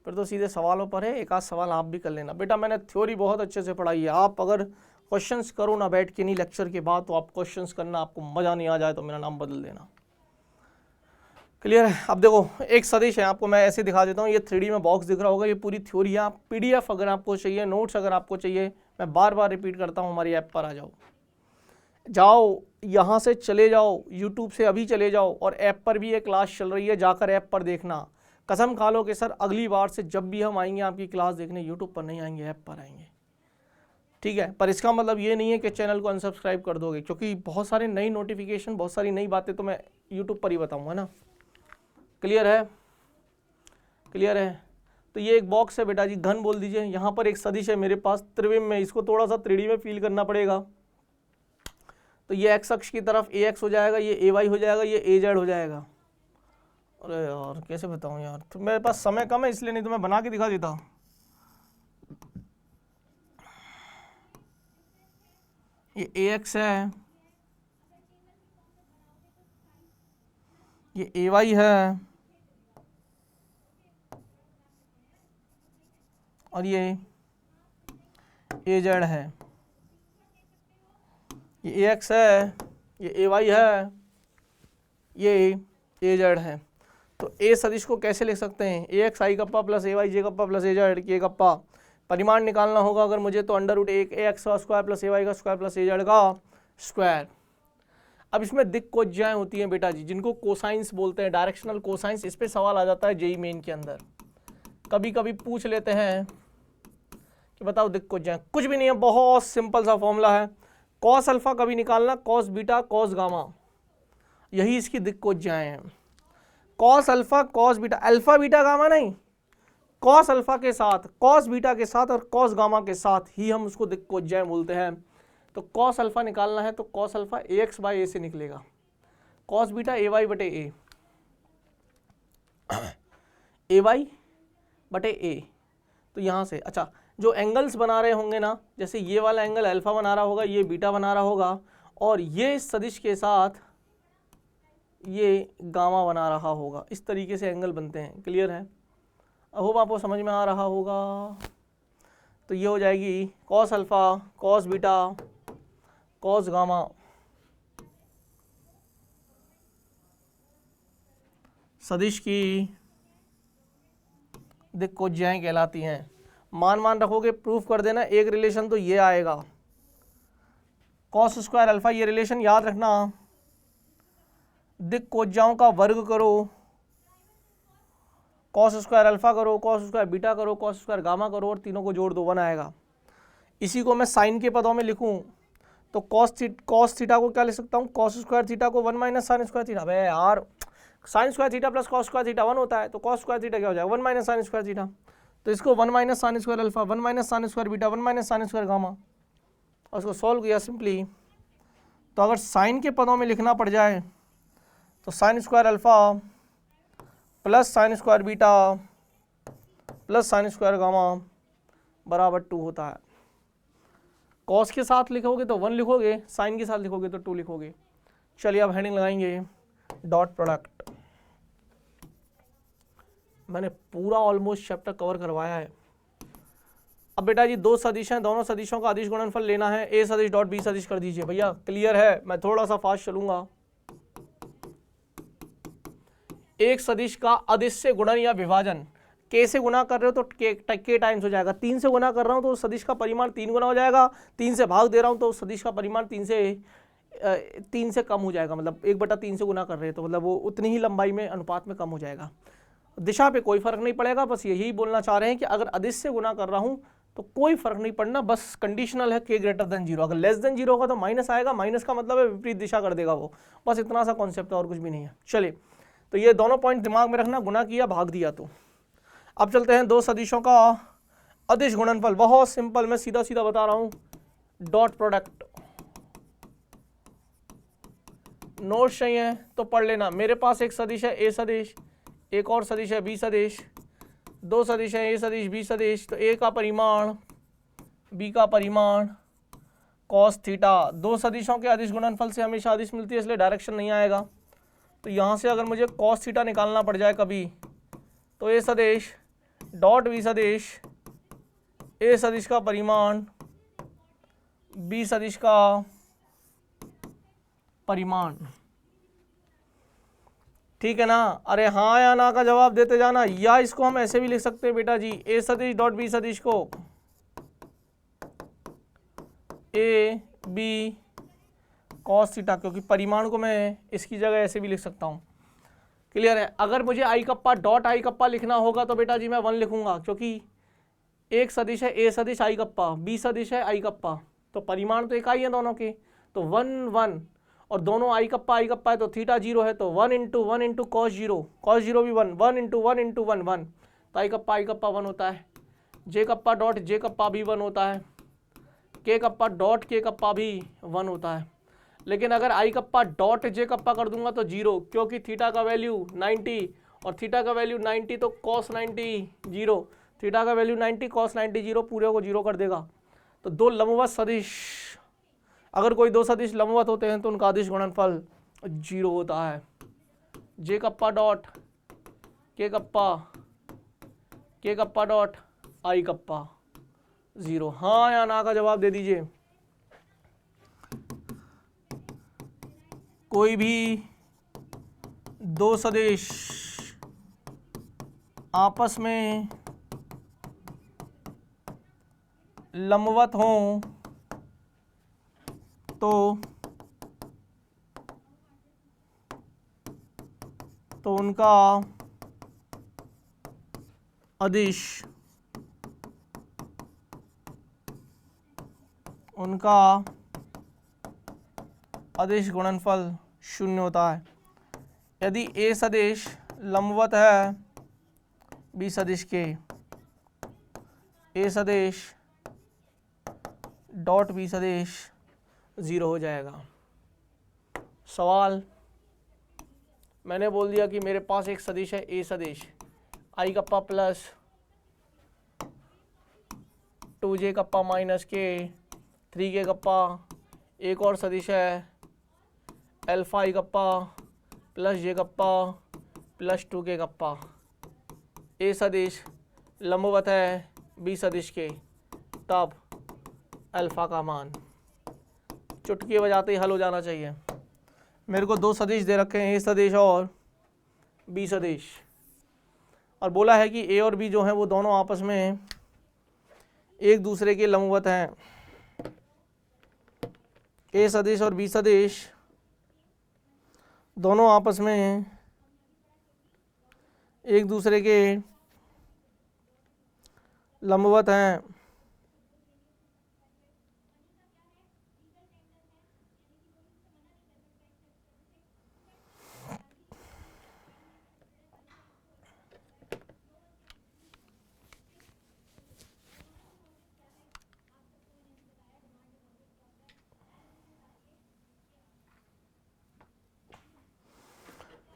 फिर तो सीधे सवालों पर है, एक आध सवाल आप भी कर लेना। बेटा मैंने थ्योरी बहुत अच्छे से पढ़ाई है। आप अगर क्वेश्चंस करो ना बैठ के, नहीं लेक्चर के बाद, तो आप क्वेश्चंस करना, आपको मज़ा नहीं आ जाए तो मेरा नाम बदल देना। क्लियर है? अब देखो, एक सदिश है, आपको मैं ऐसे दिखा देता हूँ। ये 3D में बॉक्स दिख रहा होगा, ये पूरी थ्योरी है। आप PDF अगर आपको चाहिए, नोट्स अगर आपको चाहिए, मैं बार बार रिपीट करता हूँ, हमारी ऐप पर आ जाओ, यहाँ से चले जाओ, यूट्यूब से अभी चले जाओ, और ऐप पर भी ये क्लास चल रही है, जाकर ऐप पर देखना। कसम खा लो कि सर अगली बार से जब भी हम आएंगे आपकी क्लास देखने, यूट्यूब पर नहीं आएंगे, ऐप पर आएंगे, ठीक है। पर इसका मतलब ये नहीं है कि चैनल को अनसब्सक्राइब कर दोगे, क्योंकि बहुत सारे नई नोटिफिकेशन, बहुत सारी नई बातें तो मैं यूट्यूब पर ही बताऊँगा ना। क्लियर है? क्लियर है? तो ये एक बॉक्स है बेटा जी, घन बोल दीजिए। यहाँ पर एक सदिश है मेरे पास त्रिविम में, इसको थोड़ा सा 3D में फील करना पड़ेगा। तो ये एक्स अक्ष की तरफ AX हो जाएगा, ये AY हो जाएगा, ये AZ हो जाएगा। अरे यार कैसे बताऊँ यार, तो मेरे पास समय कम है इसलिए, नहीं तो मैं बना के दिखा देता। ये AX है, ये AY है, और ये AZ है। ये AX है, ये AY है, ये AZ है। तो ए सदिश को कैसे लिख सकते हैं, ए एक्स आई कप्पा प्लस ए वाई जे कप्पा प्लस ए जेड के कप्पा। परिमाण निकालना होगा अगर मुझे तो अंडर रूट एक ए एक्स का स्क्वायर प्लस ए वाई का स्क्वायर प्लस ए जेड का स्क्वायर। अब इसमें दिक् कोज्याएं होती हैं बेटा जी, जिनको कोसाइंस बोलते हैं, डायरेक्शनल कोसाइंस। इस पे सवाल आ जाता है जेई मेन के अंदर, कभी कभी पूछ लेते हैं कि बताओ दिक् कोज्याएं। कुछ भी नहीं है, बहुत सिंपल सा फॉर्मूला है, कॉस अल्फा कभी निकालना, कॉस बीटा कॉस गामा, यही इसकी दिक् कोज्याएं हैं। Cos alpha cos beta, alpha beta gamma नहीं, कॉस अल्फा के साथ, कॉस बीटा के साथ और कॉस गामा के साथ ही हम उसको दिक् कोज्याएं बोलते हैं। तो कॉस अल्फा निकालना है तो cos alpha a x by a से निकलेगा, कॉस बीटा ए वाई बटे ए वाई बटे ए। तो यहाँ से अच्छा जो एंगल्स बना रहे होंगे ना, जैसे ये वाला एंगल अल्फा बना रहा होगा, ये बीटा बना रहा होगा, और ये इस सदिश के साथ ये गामा बना रहा होगा, इस तरीके से एंगल बनते हैं। क्लियर है? अब होप आपको समझ में आ रहा होगा। तो ये हो जाएगी cos alpha cos beta cos gamma सदिश की दिक् कोज्याएं कहलाती हैं। मान रखोगे, प्रूफ कर देना। एक रिलेशन तो ये आएगा कॉस स्क्वायर अल्फा, ये रिलेशन याद रखना, दिक् कोज्याओं का वर्ग करो, कॉस स्क्वायर अल्फा करो, कॉस स्क्वायर बीटा करो, कॉस स्क्वायर गामा करो, और तीनों को जोड़ दो, 1 आएगा। इसी को मैं साइन के पदों में लिखूं तो कॉस थीटा को क्या लिख सकता हूँ, कॉस स्क्वायर थीटा को 1 माइनस साइन स्क्वायर थीटा। अबे यार, sign square theta plus cos square theta 1 होता है, तो कॉस स्क्वायर थीटा क्या हो जाएगा, 1 माइनस साइन स्क्वायर थीटा। तो इसको 1 minus sine square alpha, 1 minus sine square beta, 1 minus sine square gamma, और उसको सॉल्व किया सिंपली। तो अगर साइन के पदों में लिखना पड़ जाए तो sine square alpha plus sine square beta plus sine square gamma बराबर 2 होता है। कॉस के साथ लिखोगे तो 1 लिखोगे, साइन के साथ लिखोगे तो 2 लिखोगे। चलिए अब हेडिंग लगाएंगे डॉट प्रोडक्ट। मैंने पूरा ऑलमोस्ट चैप्टर कवर करवाया है। अब बेटा जी 2 सदिश हैं, दोनों सदिशों का अदिश गुणनफल लेना है। ए सदिश डॉट बी सदिश कर दीजिए भैया। क्लियर है? मैं थोड़ा सा फास्ट चलूंगा। एक सदिश का अदिश से गुणन या विभाजन, के से गुना कर रहे हो तो के टाइम्स हो जाएगा, 3 से गुना कर रहा हूँ तो सदिश का परिमाण 3 गुना हो जाएगा, 3 से भाग दे रहा हूँ तो सदिश का परिमाण 3 से कम हो जाएगा। मतलब 1/3 से गुना कर रहे हैं तो मतलब वो उतनी ही लंबाई में अनुपात में कम हो जाएगा। दिशा पे कोई फर्क नहीं पड़ेगा, बस यही बोलना चाह रहे हैं कि अगर अदिश से गुना कर रहा हूँ तो कोई फर्क नहीं पड़ना, बस कंडीशनल है के ग्रेटर देन 0। अगर लेस देन 0 होगा तो माइनस आएगा, माइनस का मतलब है विपरीत दिशा कर देगा वो, बस इतना सा कॉन्सेप्ट है और कुछ भी नहीं है। चलिए, तो ये दोनों पॉइंट दिमाग में रखना, गुना किया भाग दिया। तो अब चलते हैं 2 सदिशों का अदिश गुणनफल। बहुत सिंपल, मैं सीधा सीधा बता रहा हूँ। डॉट प्रोडक्ट नोट्स चाहिए तो पढ़ लेना। मेरे पास एक सदिश है ए सदिश, एक और सदिश है बी सदिश, 2 सदिश है ए सदिश बी सदिश। तो ए का परिमाण बी का परिमाण कॉस थीटा। 2 सदिशों के अदिश गुणनफल से हमेशा अदिश मिलती है, इसलिए डायरेक्शन नहीं आएगा। तो यहाँ से अगर मुझे कॉस थीटा निकालना पड़ जाए कभी, तो ए सदिश डॉट बी सदिश, ए सदिश का परिमाण बी सदिश का परिमाण। ठीक है ना? अरे हाँ या ना का जवाब देते जाना। या इसको हम ऐसे भी लिख सकते हैं बेटा जी, ए सदिश डॉट बी सदिश को ए बी कॉस थीटा, क्योंकि परिमाण को मैं इसकी जगह ऐसे भी लिख सकता हूँ। क्लियर है? अगर मुझे आई कप्पा डॉट आई कप्पा लिखना होगा तो बेटा जी मैं 1 लिखूंगा, क्योंकि एक सदिश है ए सदिश आई कप्पा, बी सदिश है आई कप्पा, तो परिमाण तो एक आई है दोनों के, तो 1 1, और दोनों आई कप्पा है तो थीटा 0 है, तो 1 इंटू कॉस 0 भी 1, 1 इंटू 1 1, तो आई कप्पा 1 होता है। जे कप्पा डॉट जे कप्पा भी 1 होता है, के कप्पा डॉट के कप्पा भी 1 होता है। लेकिन अगर आई कप्पा डॉट जे कप्पा कर दूंगा तो 0, क्योंकि थीटा का वैल्यू 90 और थीटा का वैल्यू 90, तो कॉस 90 0, थीटा का वैल्यू 90 कॉस 90 0, पूरे को 0 कर देगा। तो 2 लंबवत सदिश, अगर कोई 2 सदिश लंबवत होते हैं तो उनका अदिश गुणनफल 0 होता है। जे कप्पा डॉट के कप्पा डॉट आई कप्पा 0। हाँ या ना का जवाब दे दीजिए। कोई भी 2 सदिश आपस में लंबवत हों तो उनका अदिश गुणनफल शून्य होता है। यदि ए सदिश लंबवत है बी सदिश के, ए सदिश डॉट बी सदिश 0 हो जाएगा। सवाल मैंने बोल दिया कि मेरे पास एक सदिश है ए सदिश, i kappa plus 2j kappa minus के 3k कप्पा, एक और सदिश है alpha i kappa plus j kappa plus 2k kappa. A सदिश लंबवत है बी सदिश के, तब अल्फा का मान चुटकी बजाते ही हल हो जाना चाहिए। मेरे को दो सदिश दे रखे हैं, ए सदिश और बी सदिश, और बोला है कि ए और बी जो हैं वो दोनों आपस में एक दूसरे के लंबवत हैं। ए सदिश और बी सदिश दोनों आपस में एक दूसरे के लंबवत हैं।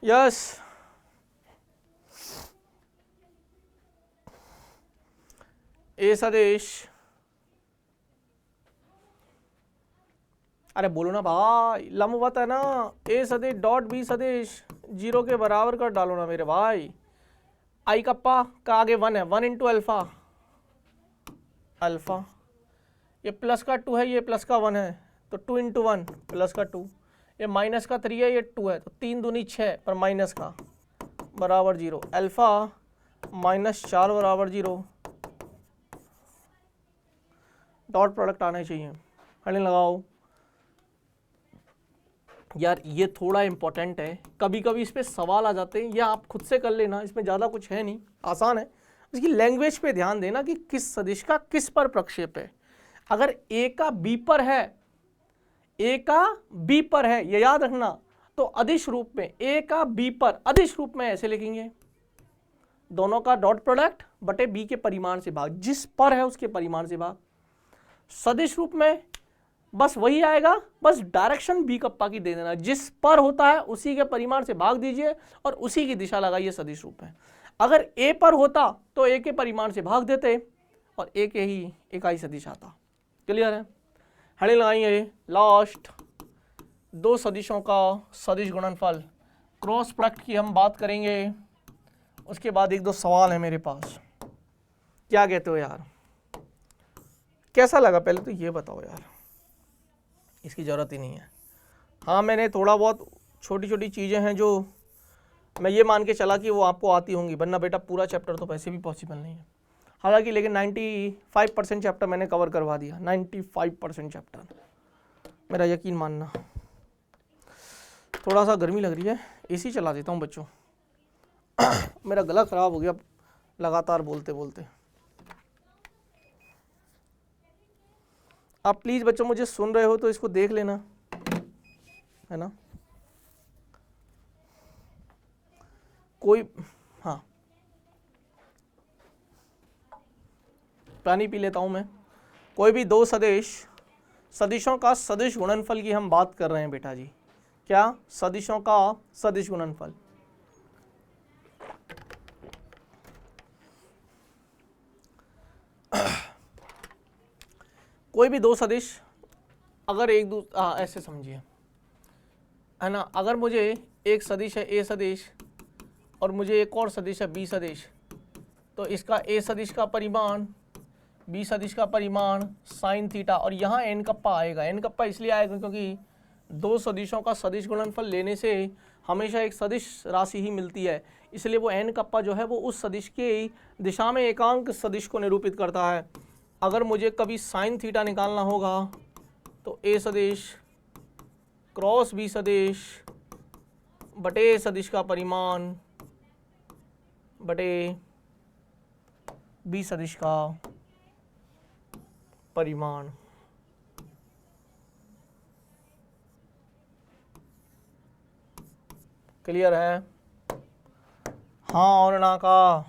यस, ए सदिश, अरे बोलो ना भाई, लंबवत है ना। ए सदिश डॉट बी सदिश 0 के बराबर कर डालो ना मेरे भाई। आई कप्पा का आगे 1 है, 1 इंटू अल्फा, अल्फा ये प्लस का 2 है, ये प्लस का 1 है, तो 2 इंटू 1 प्लस का 2, ये माइनस का 3 है, ये 2 है, तो 3 दूनी 6 पर माइनस का बराबर 0, अल्फा माइनस 4 बराबर 0। डॉट प्रोडक्ट आना चाहिए, हल लगाओ यार। ये थोड़ा इंपॉर्टेंट है, कभी कभी इस पे सवाल आ जाते हैं, या आप खुद से कर लेना, इसमें ज़्यादा कुछ है नहीं, आसान है। इसकी लैंग्वेज पे ध्यान देना कि किस सदिश का किस पर प्रक्षेप है। अगर ए का बी पर है, ए का बी पर है, ये याद रखना, तो अदिश रूप में ए का बी पर अदिश रूप में ऐसे लिखेंगे, दोनों का डॉट प्रोडक्ट बटे बी के परिमाण से भाग, जिस पर है उसके परिमाण से भाग। सदिश रूप में बस वही आएगा, बस डायरेक्शन बी कप्पा की दे देना, जिस पर होता है उसी के परिमाण से भाग दीजिए और उसी की दिशा लगाइए सदिश रूप में। अगर ए पर होता तो ए के परिमाण से भाग देते और ए के ही इकाई सदिश आता। क्लियर है? हड़ी लगाइए। लास्ट दो सदिशों का सदिश गुणनफल, क्रॉस प्रोडक्ट की हम बात करेंगे, उसके बाद एक दो सवाल है मेरे पास। क्या कहते हो यार, कैसा लगा पहले तो ये बताओ यार। इसकी ज़रूरत ही नहीं है। हाँ, मैंने थोड़ा बहुत छोटी छोटी चीज़ें हैं जो मैं ये मान के चला कि वो आपको आती होंगी, वरना बेटा पूरा चैप्टर तो वैसे भी पॉसिबल नहीं है। हालांकि लेकिन 95% चैप्टर मैंने कवर करवा दिया, 95% चैप्टर, मेरा यकीन मानना। थोड़ा सा गर्मी लग रही है, एसी चला देता हूँ बच्चों। मेरा गला ख़राब हो गया लगातार बोलते बोलते। आप प्लीज़ बच्चों मुझे सुन रहे हो तो इसको देख लेना, है ना। कोई, हाँ, पानी पी लेता हूँ मैं। कोई भी दो सदिशों का सदिश गुणनफल की हम बात कर रहे हैं बेटा जी। क्या? सदिशों का सदिश गुणनफल। कोई भी दो सदिश अगर एक दूसरे, ऐसे समझिए, है ना, अगर मुझे एक सदिश है ए सदिश और मुझे एक और सदिश है बी सदिश, तो इसका ए सदिश का परिमाण बी सदिश का परिमाण साइन थीटा, और यहाँ एन कप्पा आएगा। एन कप्पा इसलिए आएगा क्योंकि दो सदिशों का सदिश गुणनफल लेने से हमेशा एक सदिश राशि ही मिलती है, इसलिए वो n कप्पा जो है वो उस सदिश की दिशा में एकांक सदिश को निरूपित करता है। अगर मुझे कभी साइन थीटा निकालना होगा तो a सदिश क्रॉस b सदिश बटे सदिश का परिमाण बटे b सदिश का परिमाण। क्लियर है? हाँ और ना का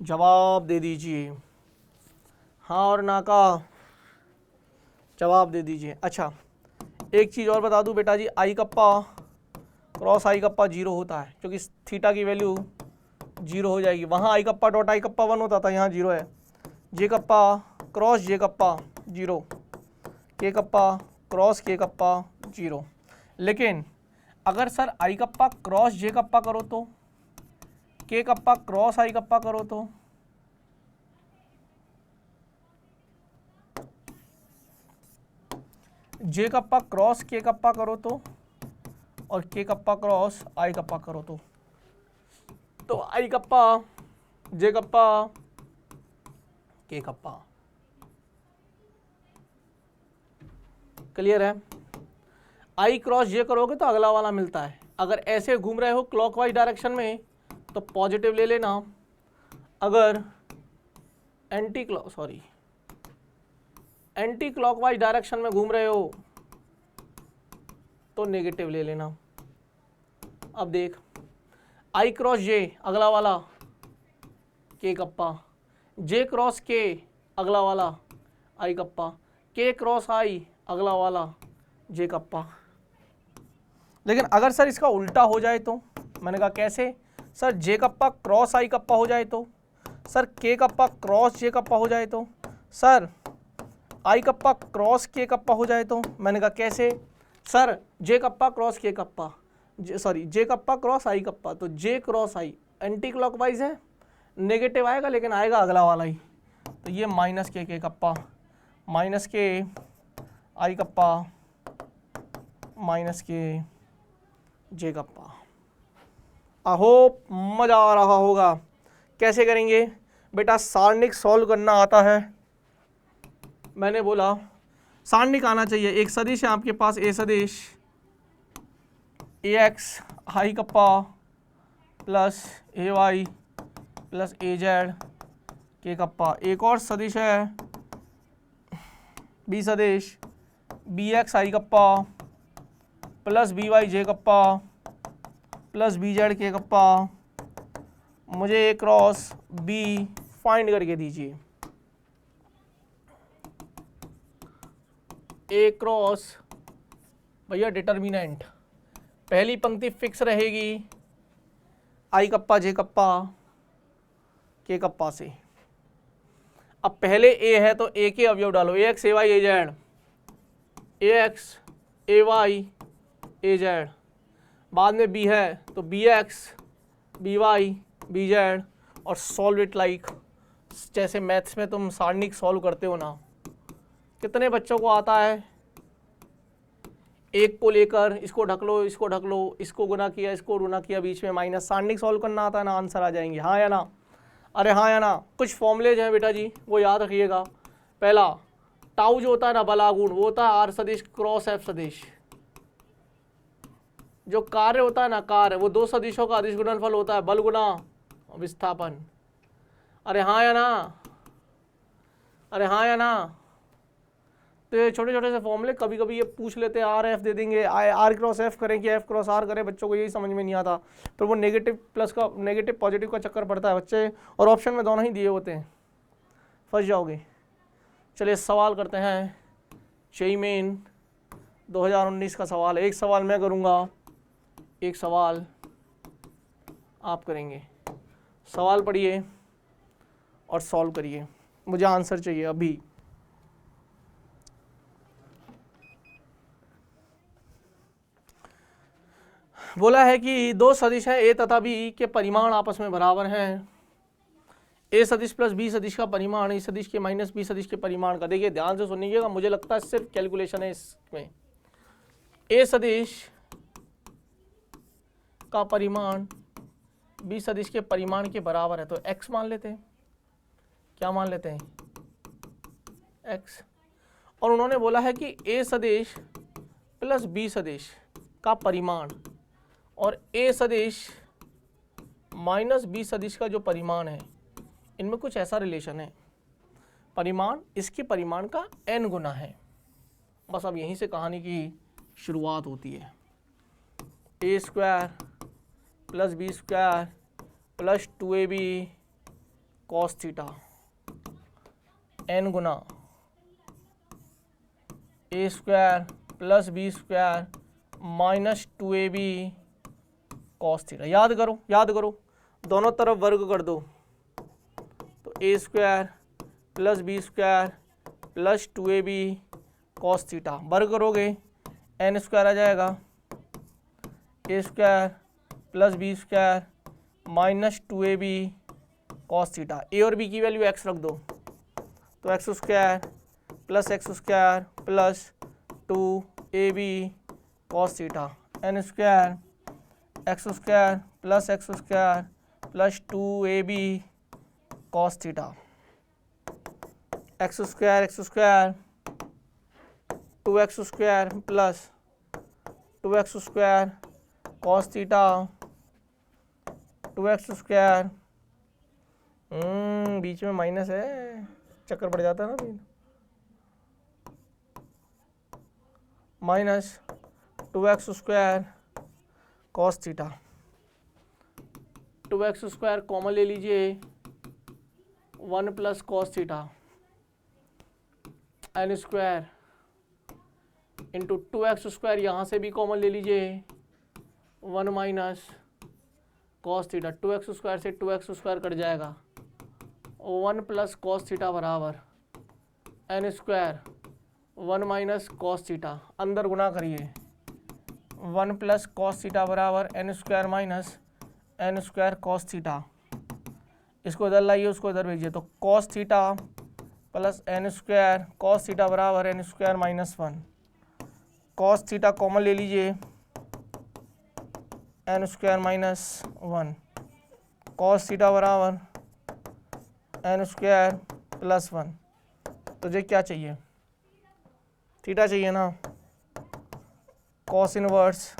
जवाब दे दीजिए, हाँ और ना का जवाब दे दीजिए। अच्छा, एक चीज़ और बता दूं बेटा जी, आई कप्पा क्रॉस आई कप्पा 0 होता है, क्योंकि थीटा की वैल्यू 0 हो जाएगी। वहाँ आई कप्पा डॉट आई कप्पा 1 होता था, यहाँ 0 है। जे कप्पा क्रॉस जे कप्पा 0, के कप्पा क्रॉस के कप्पा 0। लेकिन अगर sir I kappa cross J kappa करो तो, के कप्पा क्रॉस आई कप्पा करो तो, जे कप्पा क्रॉस के कप्पा करो तो, और के कप्पा क्रॉस आई कप्पा करो तो आई कप्पा जे कप्पा के कप्पा। क्लियर है? आई क्रॉस जे करोगे तो अगला वाला मिलता है। अगर ऐसे घूम रहे हो क्लॉकवाइज डायरेक्शन में तो पॉजिटिव ले लेना, अगर एंटी क्लॉकवाइज डायरेक्शन में घूम रहे हो तो नेगेटिव ले लेना। अब देख, आई क्रॉस जे अगला वाला के कप्पा, जे क्रॉस के अगला वाला आई कप्पा, के क्रॉस आई अगला वाला जे कप्पा। लेकिन अगर सर इसका उल्टा हो जाए तो, मैंने कहा कैसे सर, जे कप्पा क्रॉस आई कप्पा हो जाए तो, सर के कप्पा क्रॉस जे कप्पा हो जाए तो, सर आई कप्पा क्रॉस के कप्पा हो जाए तो, मैंने कहा कैसे सर, जे कप्पा क्रॉस के कप्पा, जे कप्पा क्रॉस आई कप्पा, तो जे क्रॉस आई एंटी क्लॉकवाइज है, नेगेटिव आएगा लेकिन आएगा अगला वाला ही। तो ये माइनस के कप्पा, माइनस के आई कप्पा, माइनस के जे कप्पा। आई होप मज़ा आ रहा होगा। कैसे करेंगे बेटा? सारणिक सॉल्व करना आता है? मैंने बोला सारणिक आना चाहिए। एक सदिश है आपके पास, ए सदिश ए एक्स आई कप्पा प्लस ए वाई प्लस ए जेड के कप्पा। एक और सदिश है बी सदिश बी एक्स आई कप्पा प्लस बी वाई जे कप्पा प्लस बी जेड के कप्पा। मुझे ए क्रॉस बी फाइंड करके दीजिए। ए क्रॉस भैया डिटर्मिनेंट, पहली पंक्ति फिक्स रहेगी आई कप्पा जे कप्पा के कप्पा से। अब पहले ए है तो ए के अवयव डालो, A X A Y A Z, A X A Y A Z. बाद में बी है तो B X B Y B Z, और सॉल्व इट लाइक, जैसे मैथ्स में तुम सारणिक सॉल्व करते हो ना। कितने बच्चों को आता है? एक को लेकर इसको ढक लो, इसको ढक लो, इसको गुना किया, इसको गुना किया, बीच में माइनस। सारणिक सॉल्व करना आता है ना? आंसर आ जाएंगे, हाँ या ना? अरे हाँ या ना? कुछ फॉर्मूलेज हैं बेटा जी, वो याद रखिएगा। पहला टाउ जो होता है ना बलागुण, वो होता है आर सदिश क्रॉस एफ सदिश। जो कार्य होता है ना, कार्य, वो दो सदिशों का अदिश गुणनफल होता है, बल गुना विस्थापन। अरे हाँ या ना? अरे हाँ या ना? तो ये छोटे छोटे से फॉर्मूले कभी कभी ये पूछ लेते हैं, आर एफ दे देंगे, आर क्रॉस एफ करें कि एफ क्रॉस आर करें, बच्चों को यही समझ में नहीं आता। फिर वो नेगेटिव प्लस का नेगेटिव पॉजिटिव का चक्कर पड़ता है बच्चे, और ऑप्शन में दोनों ही दिए होते हैं, फंस जाओगे। चलिए सवाल करते हैं। जेईई मेन 2019 का सवाल है। एक सवाल मैं करूँगा, एक सवाल आप करेंगे। सवाल पढ़िए और सॉल्व करिए, मुझे आंसर चाहिए अभी। बोला है कि दो सदिश हैं ए तथा बी के परिमाण आपस में बराबर हैं। ए सदिश प्लस बी सदिश का परिमाण ए सदिश के माइनस बी सदिश के परिमाण का। देखिए ध्यान से सुनिएगा, मुझे लगता है सिर्फ कैलकुलेशन है इसमें। ए सदिश का परिमाण बी सदिश के परिमाण के बराबर है, तो x मान लेते हैं। क्या मान लेते हैं? x। और उन्होंने बोला है कि a सदिश प्लस b सदिश का परिमाण और a सदिश माइनस b सदिश का जो परिमाण है, इनमें कुछ ऐसा रिलेशन है, परिमाण इसके परिमाण का n गुना है। बस अब यहीं से कहानी की शुरुआत होती है। a square plus b square plus 2ab cos theta n Guna a square plus b square minus 2ab cos theta. याद करो दोनों तरफ वर्ग कर दो, तो a square plus b square plus 2ab cos theta वर्ग करोगे n स्क्वायर आ जाएगा, a square plus b square minus 2ab cos theta. a और b की वैल्यू x रख दो, तो x square plus x square plus 2ab cos theta, n square x square plus x square plus 2ab cos theta, x square 2x square plus 2x square cos theta 2x square, बीच में माइनस है, चक्कर पड़ जाता है ना फिर, minus 2x square cos theta. 2x square common ले लीजिए, 1 plus cos theta n square into 2x square, यहाँ से भी कॉमन ले लीजिए, 1 minus cos theta. 2x square से 2x स्क्वायर कट जाएगा, 1 प्लस कॉस थीटा बराबर n square 1 minus cos theta, अंदर गुना करिए, 1 प्लस कॉस थीटा बराबर n square minus n square cos theta. इसको इधर लाइए, उसको इधर भेजिए, तो cos theta plus n square cos theta बराबर n square minus 1। Cos theta common ले लीजिए, n square minus 1, cos theta बराबर n स्क्वायर प्लस 1। तुझे क्या चाहिए? थीटा चाहिए ना, कॉस इनवर्स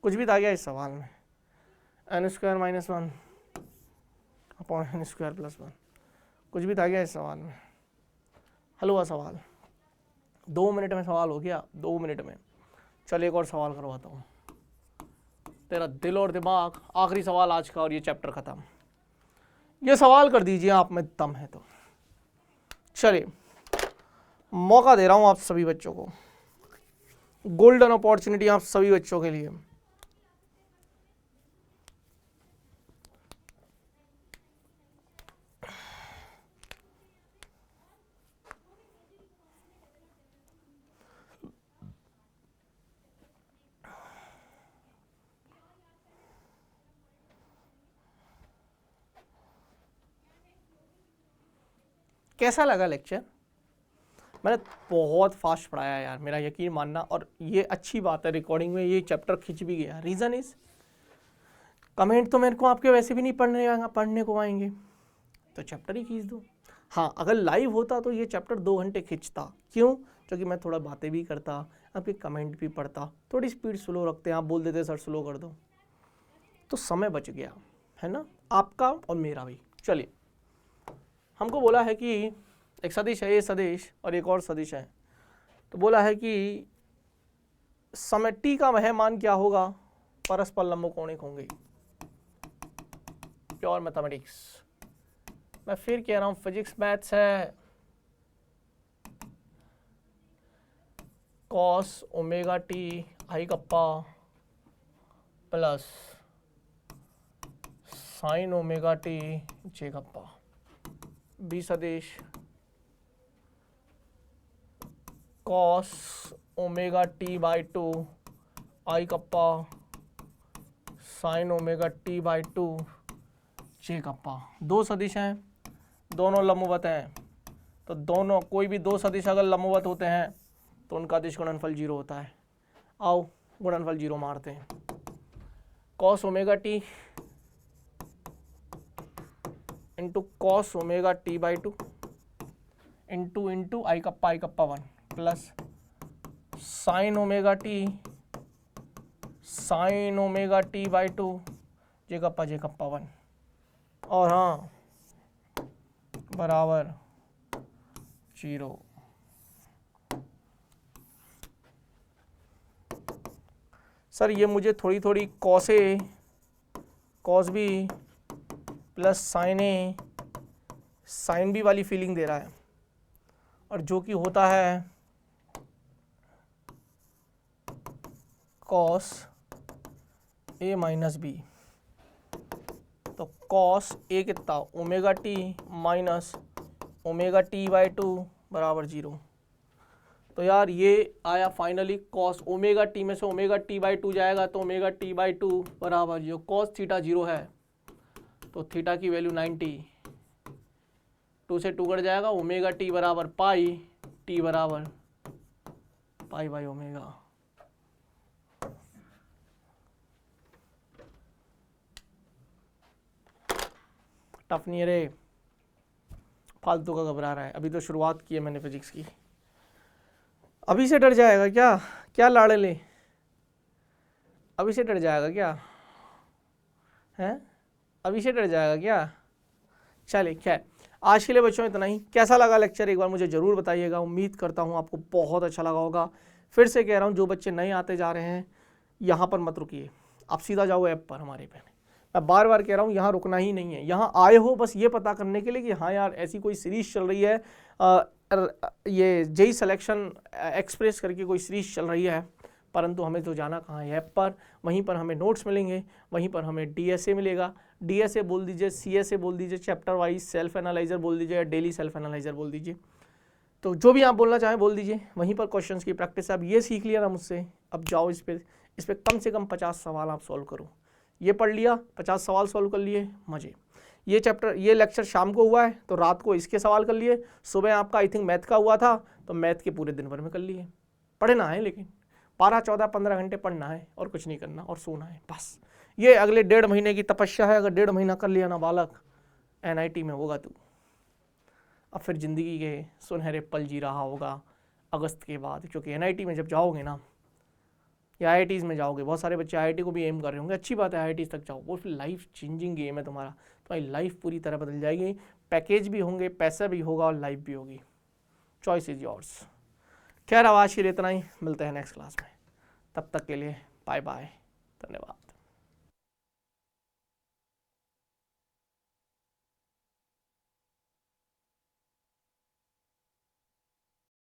कुछ भी था गया इस सवाल में, n square minus 1 upon n square plus 1, कुछ भी था गया इस सवाल में। हल हुआ सवाल, 2 मिनट में सवाल हो गया, 2 मिनट में। चल एक और सवाल करवाता हूँ, तेरा दिल और दिमाग, आखिरी सवाल आज का और ये चैप्टर खत्म। ये सवाल कर दीजिए, आप में दम है तो। चलिए मौका दे रहा हूँ आप सभी बच्चों को, गोल्डन अपॉर्चुनिटी आप सभी बच्चों के लिए। कैसा लगा लेक्चर? मैंने बहुत फास्ट पढ़ाया यार, मेरा यकीन मानना, और ये अच्छी बात है, रिकॉर्डिंग में ये चैप्टर खिंच भी गया। रीज़न इज, कमेंट तो मेरे को आपके वैसे भी नहीं पढ़ने को आएंगे, तो चैप्टर ही खींच दो। हाँ, अगर लाइव होता तो ये चैप्टर 2 घंटे खिंचता। क्यों? क्योंकि मैं थोड़ा बातें भी करता, आपके कमेंट भी पढ़ता, थोड़ी स्पीड स्लो रखते हैं, आप बोल देते सर स्लो कर दो, तो समय बच गया है ना, आपका और मेरा भी। चलिए, हमको बोला है कि एक सदिश है, ये सदिश और एक और सदिश है, तो बोला है कि समय t का वह मान क्या होगा, परस्पर लंबकोणिक होंगे। प्योर मैथमेटिक्स, मैं फिर कह रहा हूँ फिजिक्स मैथ्स है। Cos omega T I kappa plus sine omega T J kappa, B सदिश cos omega T by 2 I kappa sine omega T by 2 J kappa. 2 सदिश हैं, दोनों लंबवत हैं, तो दोनों कोई भी दो सदिश अगर लंबवत होते हैं तो उनका अदिश गुणनफल 0 होता है। आओ गुणनफल 0 मारते हैं। Cos omega T into cos omega T by 2 into I kappa 1 plus sine omega T by 2 J kappa 1 और हाँ बराबर 0। सर ये मुझे थोड़ी थोड़ी cos B plus sine B वाली फीलिंग दे रहा है, और जो कि होता है कॉस ए माइनस बी। तो कॉस ए कितना omega T minus omega T by 2 बराबर 0। तो यार ये आया फाइनली कॉस ओमेगा टी में से ओमेगा टी बाई 2 जाएगा तो ओमेगा टी बाई 2 बराबर 0। कॉस थीटा 0 है तो थीटा की वैल्यू 90, 2 से 2 कट जाएगा, ओमेगा टी बराबर पाई, टी बराबर पाई बाई ओमेगा। टफ नहीं है रे, फालतू का घबरा रहा है, अभी तो शुरुआत की है मैंने फिजिक्स की। अभी से डर जाएगा क्या? क्या लाड़े ले, अभी से डर जाएगा क्या? हैं अभी से डर जाएगा क्या? चलिए खैर आज के लिए बच्चों इतना ही। कैसा लगा लेक्चर एक बार मुझे ज़रूर बताइएगा। उम्मीद करता हूँ आपको बहुत अच्छा लगा होगा। फिर से कह रहा हूँ जो बच्चे नए आते जा रहे हैं यहाँ पर मत रुकिए, आप सीधा जाओ ऐप पर हमारे पे। मैं बार बार कह रहा हूँ यहाँ रुकना ही नहीं है, यहाँ आए हो बस ये पता करने के लिए कि हाँ यार ऐसी कोई सीरीज़ चल रही है, ये जेई सिलेक्शन एक्सप्रेस करके कोई सीरीज़ चल रही है, परंतु हमें तो जाना कहाँ है ऐप पर। वहीं पर हमें नोट्स मिलेंगे, वहीं पर हमें डीएसए मिलेगा। डीएसए बोल दीजिए, सीएसए बोल दीजिए, चैप्टर वाइज सेल्फ एनालाइजर बोल दीजिए या डेली सेल्फ एनालाइजर बोल दीजिए, तो जो भी आप बोलना चाहें बोल दीजिए। वहीं पर क्वेश्चंस की प्रैक्टिस अब ये सीख लिया ना मुझसे, अब जाओ इस पर कम से कम 50 सवाल आप सॉल्व करो। ये पढ़ लिया, 50 सवाल सॉल्व कर लिए, मजे। ये लेक्चर शाम को हुआ है तो रात को इसके सवाल कर लिए, सुबह आपका आई थिंक मैथ का हुआ था तो मैथ के पूरे दिन भर में कर लिए। पढ़ना है लेकिन 12, 14, 15 घंटे पढ़ना है और कुछ नहीं करना और सोना है बस। ये अगले 1.5 महीने की तपस्या है। अगर 1.5 महीना कर लिया ना बालक, एनआईटी में होगा तू। अब फिर ज़िंदगी के सुनहरे पल जी रहा होगा अगस्त के बाद, क्योंकि एनआईटी में जब जाओगे ना या आईआईटीज़ में जाओगे, बहुत सारे बच्चे आईआईटी को भी एम कर रहे होंगे, अच्छी बात है आईआईटीज़ तक जाओ, वो फिर लाइफ चेंजिंग गेम है तुम्हारा, तुम्हारी लाइफ पूरी तरह बदल जाएगी। पैकेज भी होंगे, पैसा भी होगा और लाइफ भी होगी। Choice is yours. खैर आवाज़ के लिए इतना ही, मिलते हैं नेक्स्ट क्लास में, तब तक के लिए बाय बाय, धन्यवाद।